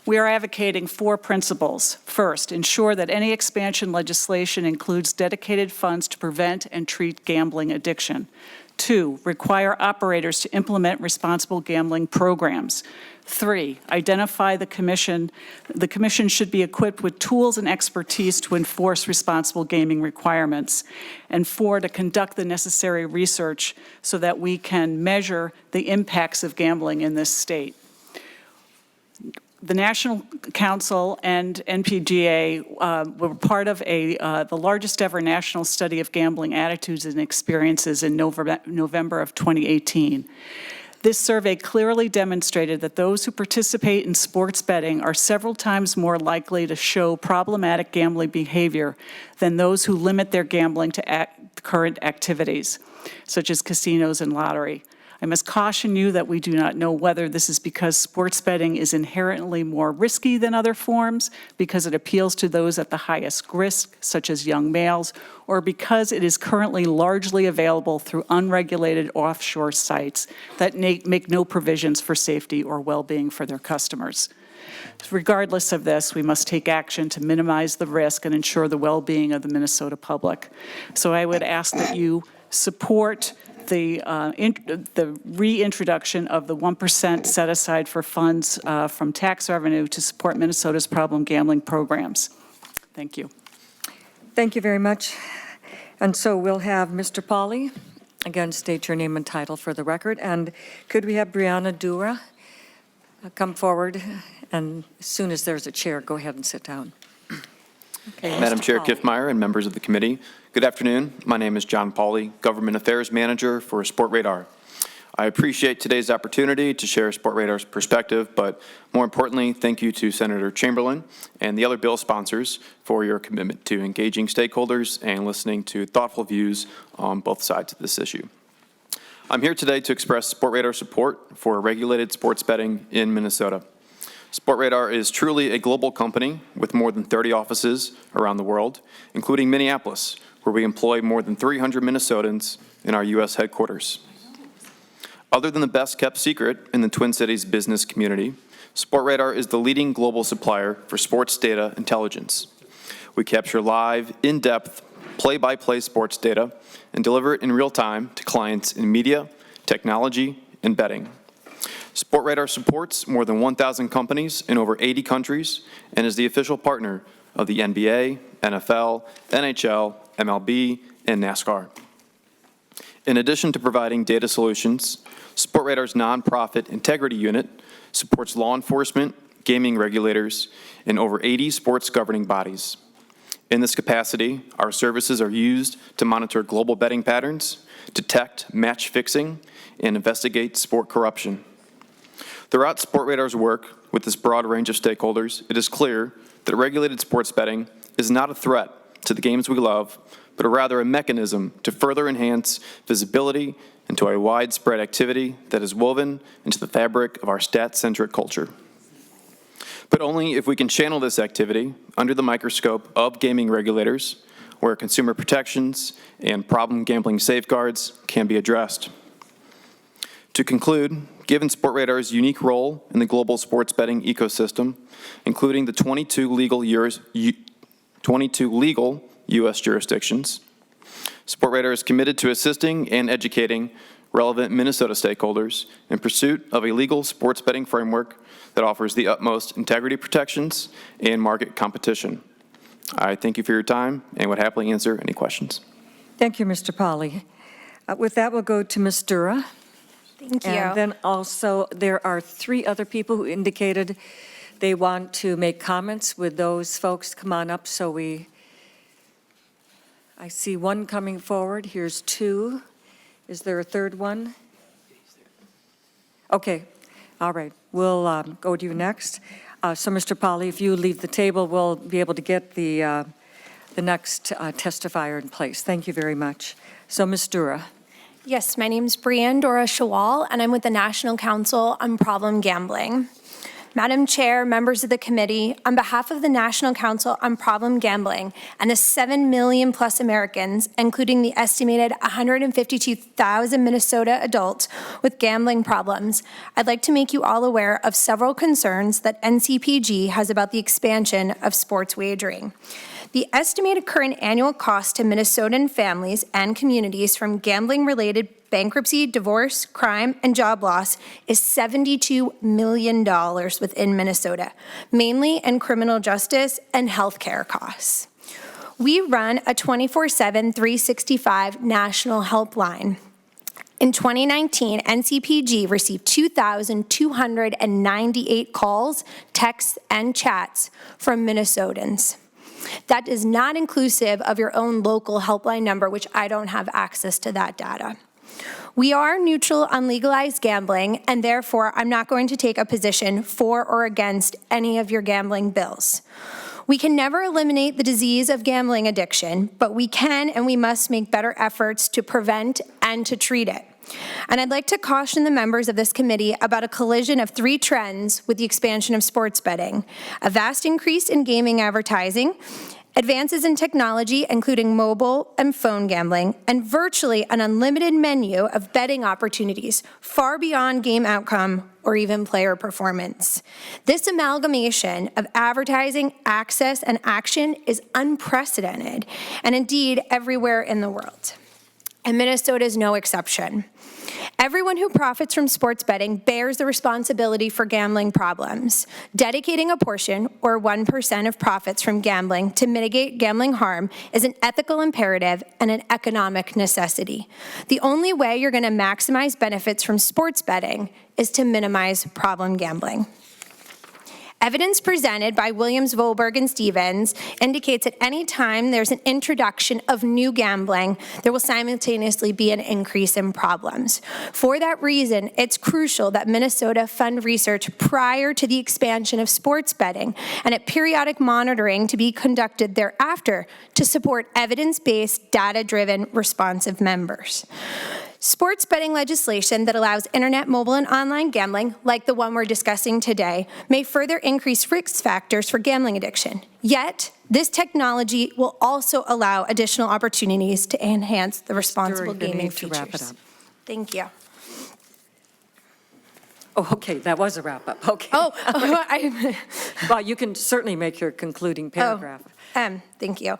We are advocating 4 principles. First, ensure that any expansion legislation includes dedicated funds to prevent and treat gambling addiction. 2, require operators to implement responsible gambling programs. 3, identify the commission. The commission should be equipped with tools and expertise to enforce responsible gaming requirements. And 4, to conduct the necessary research so that we can measure the impacts of gambling in this state. The National Council and NPGA were part of the largest ever national study of gambling attitudes and experiences in November of 2018. This survey clearly demonstrated that those who participate in sports betting are several times more likely to show problematic gambling behavior than those who limit their gambling to current activities, such as casinos and lottery. I must caution you that we do not know whether this is because sports betting is inherently more risky than other forms, because it appeals to those at the highest risk, such as young males, or because it is currently largely available through unregulated offshore sites that make no provisions for safety or well-being for their customers. Regardless of this, we must take action to minimize the risk and ensure the well-being of the Minnesota public. So I would ask that you support the reintroduction of the 1% set aside for funds from tax revenue to support Minnesota's problem gambling programs. Thank you. Thank you very much. And so we'll have Mr. Pauley, again, state your name and title for the record. And could we have Brianna Dura come forward? And as soon as there's a chair, go ahead and sit down. Okay, Madam Mr. Chair Pauley. Kiffmeyer and members of the committee, good afternoon. My name is John Pauley, Government Affairs Manager for Sport Radar. I appreciate today's opportunity to share Sport Radar's perspective, but more importantly, thank you to Senator Chamberlain and the other bill sponsors for your commitment to engaging stakeholders and listening to thoughtful views on both sides of this issue. I'm here today to express Sport Radar support for regulated sports betting in Minnesota. Sport Radar is truly a global company with more than 30 offices around the world, including Minneapolis, where we employ more than 300 Minnesotans in our U.S. headquarters. Other than the best-kept secret in the Twin Cities business community, Sport Radar is the leading global supplier for sports data intelligence. We capture live, in-depth, play-by-play sports data and deliver it in real time to clients in media, technology, and betting. Sport Radar supports more than 1,000 companies in over 80 countries and is the official partner of the NBA, NFL, NHL, MLB, and NASCAR. In addition to providing data solutions, Sport Radar's nonprofit integrity unit supports law enforcement, gaming regulators, and over 80 sports governing bodies. In this capacity, our services are used to monitor global betting patterns, detect match fixing, and investigate sport corruption. Throughout SportRadar's work with this broad range of stakeholders, it is clear that regulated sports betting is not a threat to the games we love, but rather a mechanism to further enhance visibility into a widespread activity that is woven into the fabric of our stat-centric culture. But only if we can channel this activity under the microscope of gaming regulators, where consumer protections and problem gambling safeguards can be addressed. To conclude, given SportRadar's unique role in the global sports betting ecosystem, including the 22 legal U.S. jurisdictions, SportRadar is committed to assisting and educating relevant Minnesota stakeholders in pursuit of a legal sports betting framework that offers the utmost integrity protections and market competition. I thank you for your time and would happily answer any questions. Thank you, Mr. Pauly. With that, we'll go to Ms. Dura. Thank you. And then also, there are 3 other people who indicated they want to make comments. Would those folks come on up so I see 1 coming forward. Here's 2. Is there a 3rd one? Okay, all right. We'll go to you next. So, Mr. Pauly, if you leave the table, we'll be able to get the next testifier in place. Thank you very much. So, Ms. Dura. Yes, my name's Brianne Dora Shawal, and I'm with the National Council on Problem Gambling. Madam Chair, members of the committee, on behalf of the National Council on Problem Gambling and the 7 million plus Americans, including the estimated 152,000 Minnesota adults with gambling problems, I'd like to make you all aware of several concerns that NCPG has about the expansion of sports wagering. The estimated current annual cost to Minnesotan families and communities from gambling-related bankruptcy, divorce, crime, and job loss is $72 million within Minnesota, mainly in criminal justice and healthcare costs. We run a 24/7, 365 national helpline. In 2019, NCPG received 2,298 calls, texts, and chats from Minnesotans. That is not inclusive of your own local helpline number, which I don't have access to that data. We are neutral on legalized gambling, and therefore I'm not going to take a position for or against any of your gambling bills. We can never eliminate the disease of gambling addiction, but we can and we must make better efforts to prevent and to treat it. And I'd like to caution the members of this committee about a collision of 3 trends with the expansion of sports betting: a vast increase in gaming advertising, advances in technology, including mobile and phone gambling, and virtually an unlimited menu of betting opportunities far beyond game outcome or even player performance. This amalgamation of advertising, access, and action is unprecedented, and indeed everywhere in the world. And Minnesota is no exception. Everyone who profits from sports betting bears the responsibility for gambling problems. Dedicating a portion, or 1% of profits from gambling to mitigate gambling harm is an ethical imperative and an economic necessity. The only way you're going to maximize benefits from sports betting is to minimize problem gambling. Evidence presented by Williams, Volberg, and Stevens indicates that any time there's an introduction of new gambling, there will simultaneously be an increase in problems. For that reason, it's crucial that Minnesota fund research prior to the expansion of sports betting and at periodic monitoring to be conducted thereafter to support evidence-based, data-driven, responsive members. Sports betting legislation that allows internet, mobile, and online gambling, like the one we're discussing today, may further increase risk factors for gambling addiction. Yet, this technology will also allow additional opportunities to enhance the responsible gaming features. Wrap it up. Thank you. Oh, okay, that was a wrap-up, okay. Oh, Well, you can certainly make your concluding paragraph. Thank you.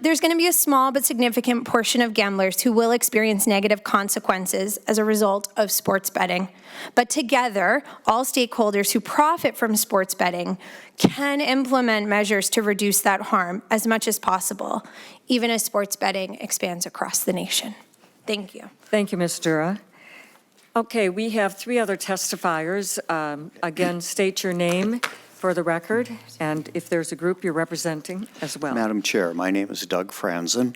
There's going to be a small but significant portion of gamblers who will experience negative consequences as a result of sports betting. But together, all stakeholders who profit from sports betting can implement measures to reduce that harm as much as possible, even as sports betting expands across the nation. Thank you. Thank you, Ms. Dura. Okay, we have 3 other testifiers. Again, state your name for the record, and if there's a group you're representing as well. Madam Chair, my name is Doug Franzen.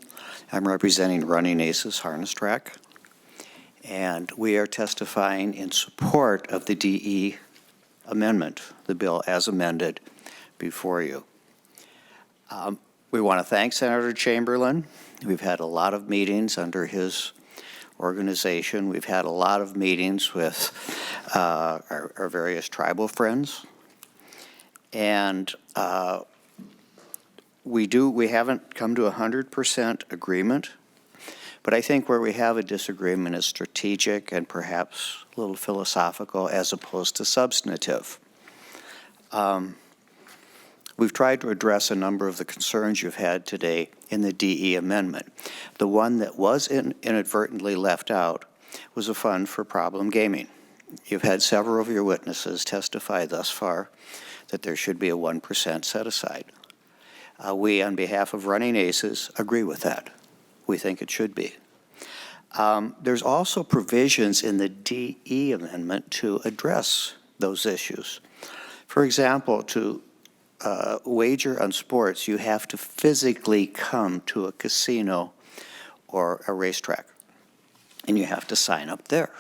I'm representing Running Aces Harness Track, and we are testifying in support of the DE amendment, the bill as amended before you. We want to thank Senator Chamberlain. We've had a lot of meetings under his organization. We've had a lot of meetings with our various tribal friends. And we haven't come to 100% agreement, but I think where we have a disagreement is strategic and perhaps a little philosophical as opposed to substantive. We've tried to address a number of the concerns you've had today in the DE amendment. The one that was inadvertently left out was a fund for problem gaming. You've had several of your witnesses testify thus far that there should be a 1% set aside. We, on behalf of Running Aces, agree with that. We think it should be. There's also provisions in the DE amendment to address those issues. For example, to wager on sports, you have to physically come to a casino or a racetrack, and you have to sign up there.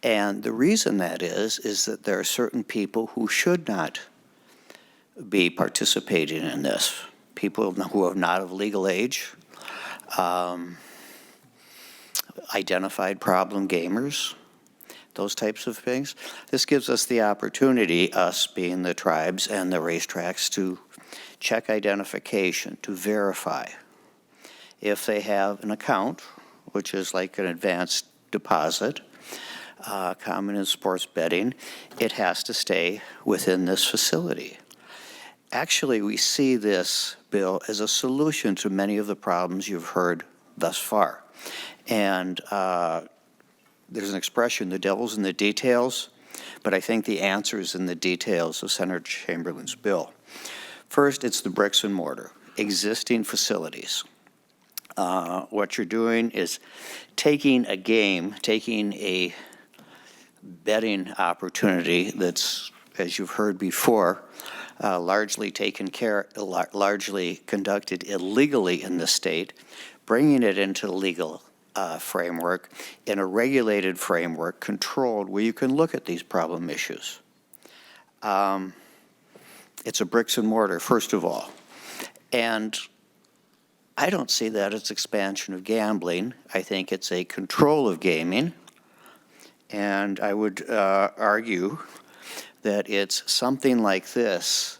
And the reason that is that there are certain people who should not be participating in this. People who are not of legal age, identified problem gamers, those types of things. This gives us the opportunity, us being the tribes and the racetracks, to check identification, to verify if they have an account, which is like an advanced deposit, common in sports betting. It has to stay within this facility. Actually, we see this bill as a solution to many of the problems you've heard thus far. And there's an expression, the devil's in the details, but I think the answer is in the details of Senator Chamberlain's bill. First, it's the bricks and mortar, existing facilities. What you're doing is taking a game, taking a betting opportunity that's, as you've heard before, largely conducted illegally in the state, bringing it into legal framework, in a regulated framework, controlled, where you can look at these problem issues. It's a bricks and mortar, first of all. And I don't see that as expansion of gambling. I think it's a control of gaming. And I would argue that it's something like this.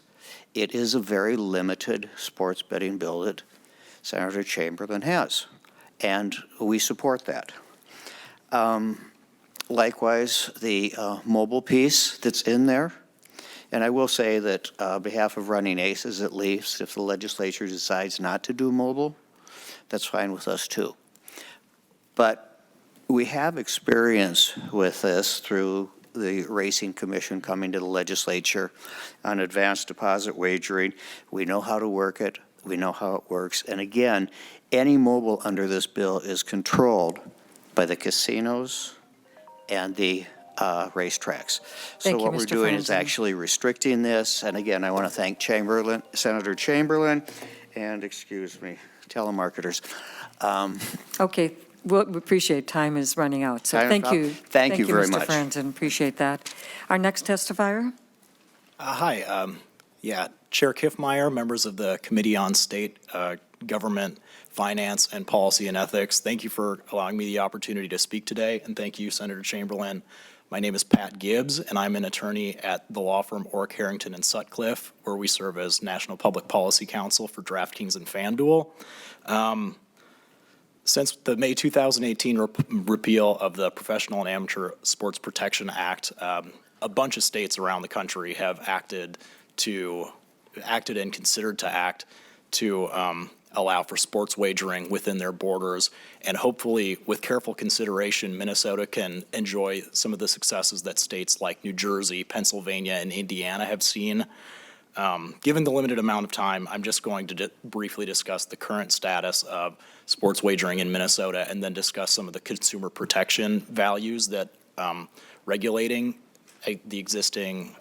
It is a very limited sports betting bill that Senator Chamberlain has, and we support that. Likewise, the mobile piece that's in there, and I will say that on behalf of Running Aces, at least, if the legislature decides not to do mobile, that's fine with us too. But we have experience with this through the Racing Commission coming to the legislature on advanced deposit wagering. We know how to work it. We know how it works. And again, any mobile under this bill is controlled by the casinos and the racetracks. So what we're doing is actually restricting this. And again, I want to thank Senator Chamberlain, and excuse me, telemarketers. Okay. We appreciate time is running out, so thank you. Thank you very much. Mr. Franzen, appreciate that. Our next testifier? Hi, Chair Kiffmeyer, members of the Committee on State Government, Finance, and Policy and Ethics. Thank you for allowing me the opportunity to speak today, and thank you, Senator Chamberlain. My name is Pat Gibbs, and I'm an attorney at the law firm Orrick, Harrington, and Sutcliffe, where we serve as National Public Policy Counsel for DraftKings and FanDuel. Since the May 2018 repeal of the Professional and Amateur Sports Protection Act, a bunch of states around the country have acted and considered to act to allow for sports wagering within their borders. And hopefully, with careful consideration, Minnesota can enjoy some of the successes that states like New Jersey, Pennsylvania, and Indiana have seen. Given the limited amount of time, I'm just going to briefly discuss the current status of sports wagering in Minnesota, and then discuss some of the consumer protection values that regulating the existing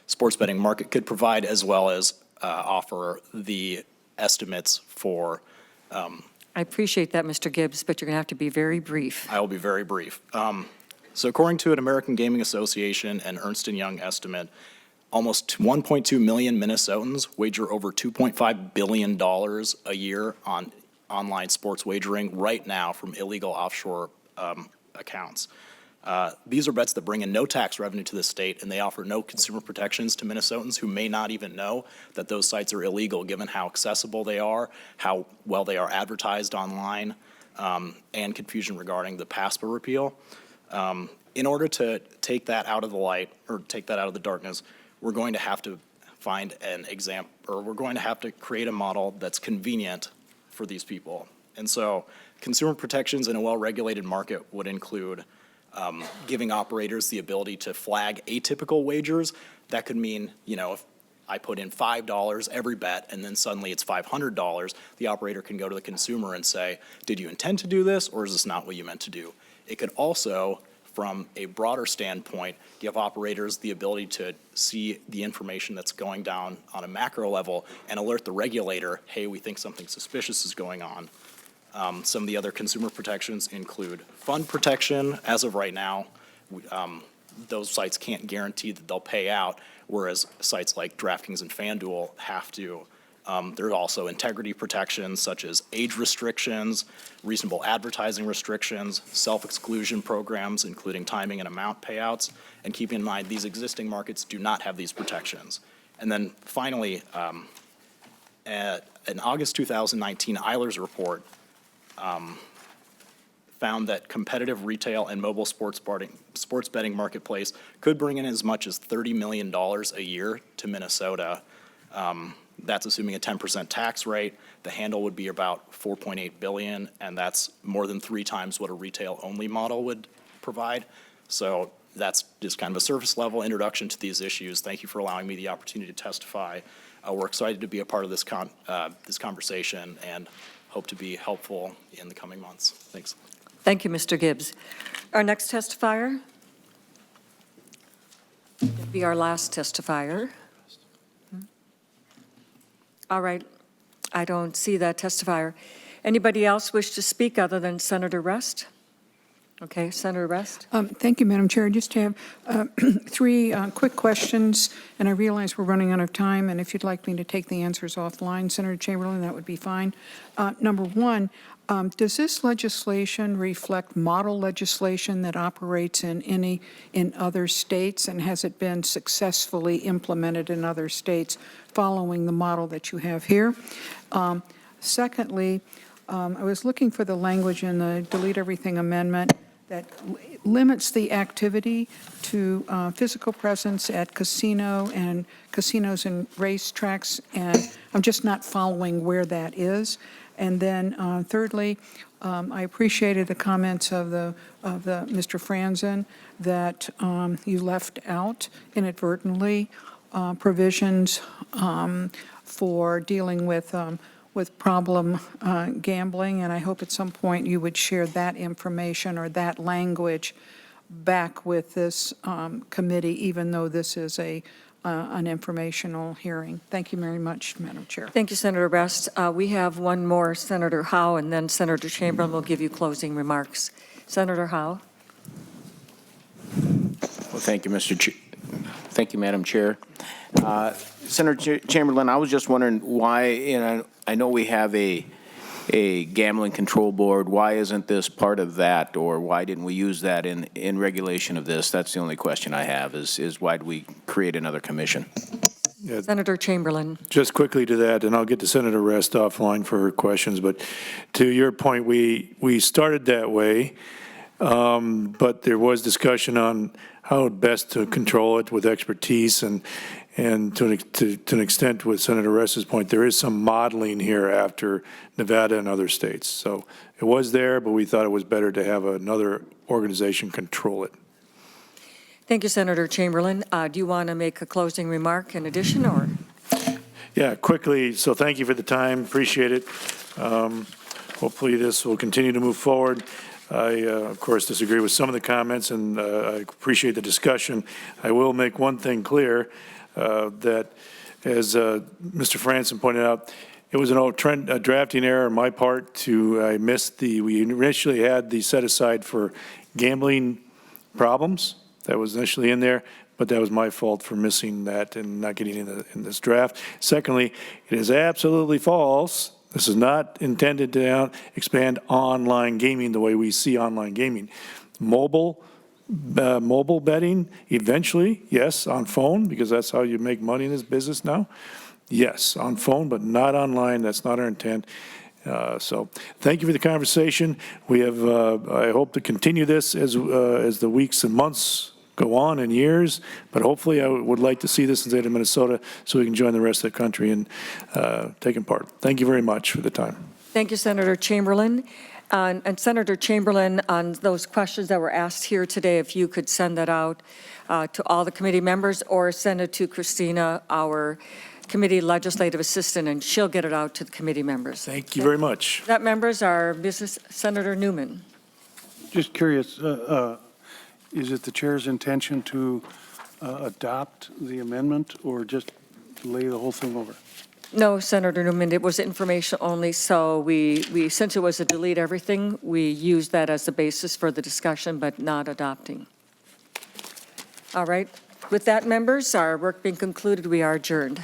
sports betting market could provide, as well as offer the estimates for. I appreciate that, Mr. Gibbs, but you're going to have to be very brief. I will be very brief. So according to an American Gaming Association and Ernst & Young estimate, almost 1.2 million Minnesotans wager over $2.5 billion a year on online sports wagering right now from illegal offshore accounts. These are bets that bring in no tax revenue to the state, and they offer no consumer protections to Minnesotans who may not even know that those sites are illegal, given how accessible they are, how well they are advertised online, and confusion regarding the PASPA repeal. In order to take that out of the light, or take that out of the darkness, we're going to have to find an example, or we're going to have to create a model that's convenient for these people. And so consumer protections in a well-regulated market would include giving operators the ability to flag atypical wagers. That could mean, if I put in $5 every bet and then suddenly it's $500, the operator can go to the consumer and say, did you intend to do this, or is this not what you meant to do? It could also, from a broader standpoint, give operators the ability to see the information that's going down on a macro level and alert the regulator, hey, we think something suspicious is going on. Some of the other consumer protections include fund protection. As of right now, those sites can't guarantee that they'll pay out, whereas sites like DraftKings and FanDuel have to. There's also integrity protections such as age restrictions, reasonable advertising restrictions, self-exclusion programs, including timing and amount payouts. And keep in mind, these existing markets do not have these protections. And then finally, an August 2019 Eilers report found that competitive retail and mobile sports betting marketplace could bring in as much as $30 million a year to Minnesota. That's assuming a 10% tax rate. The handle would be about $4.8 billion, and that's more than 3 times what a retail-only model would provide. So that's just kind of a surface-level introduction to these issues. Thank you for allowing me the opportunity to testify. We're excited to be a part of this conversation and hope to be helpful in the coming months. Thanks. Thank you, Mr. Gibbs. Our next testifier will be our last testifier. All right, I don't see that testifier. Anybody else wish to speak other than Senator Rest? Okay, Senator Rest. Thank you, Madam Chair. I just have 3 quick questions, and I realize we're running out of time, and if you'd like me to take the answers offline, Senator Chamberlain, that would be fine. Number 1, does this legislation reflect model legislation that operates in other states, and has it been successfully implemented in other states following the model that you have here? Secondly, I was looking for the language in the Delete Everything Amendment that limits the activity to physical presence at casinos and racetracks, and I'm just not following where that is. And then thirdly, I appreciated the comments of the Mr. Franzen that you left out inadvertently provisions for dealing with problem gambling, and I hope at some point you would share that information or that language back with this committee, even though this is an informational hearing. Thank you very much, Madam Chair. Thank you, Senator Rest. We have one more, Senator Howe, and then Senator Chamberlain will give you closing remarks. Senator Howe. Well, thank you, Thank you, Madam Chair. Senator Chamberlain, I was just wondering why, I know we have a gambling control board. Why isn't this part of that, or why didn't we use that in regulation of this? That's the only question I have, is why did we create another commission? Yeah. Senator Chamberlain. Just quickly to that, and I'll get to Senator Rest offline for her questions, but to your point, we started that way, but there was discussion on how best to control it with expertise, and to an extent, with Senator Rest's point, there is some modeling here after Nevada and other states. So it was there, but we thought it was better to have another organization control it. Thank you, Senator Chamberlain. Do you want to make a closing remark in addition, or? Yeah, quickly. So thank you for the time. Appreciate it. Hopefully this will continue to move forward. I, of course, disagree with some of the comments, and I appreciate the discussion. I will make one thing clear, that, as Mr. Franzen pointed out, it was an old drafting error on my part. I missed we initially had the set aside for gambling problems that was initially in there, but that was my fault for missing that and not getting in this draft. Secondly, it is absolutely false. This is not intended to expand online gaming the way we see online gaming. Mobile betting, eventually, yes, on phone, because that's how you make money in this business now. Yes, on phone, but not online. That's not our intent. So thank you for the conversation. We have, I hope to continue this as the weeks and months go on and years, but hopefully I would like to see this in the state of Minnesota so we can join the rest of the country in taking part. Thank you very much for the time. Thank you, Senator Chamberlain. And Senator Chamberlain, on those questions that were asked here today, if you could send that out to all the committee members or send it to Christina, our committee legislative assistant, and she'll get it out to the committee members. Thank you very much. That members are Senator Newman. Just curious, is it the chair's intention to adopt the amendment or just lay the whole thing over? No, Senator Newman, it was information only, so we since it was a delete everything, we used that as the basis for the discussion, but not adopting. All right. With that, members, our work being concluded, we are adjourned.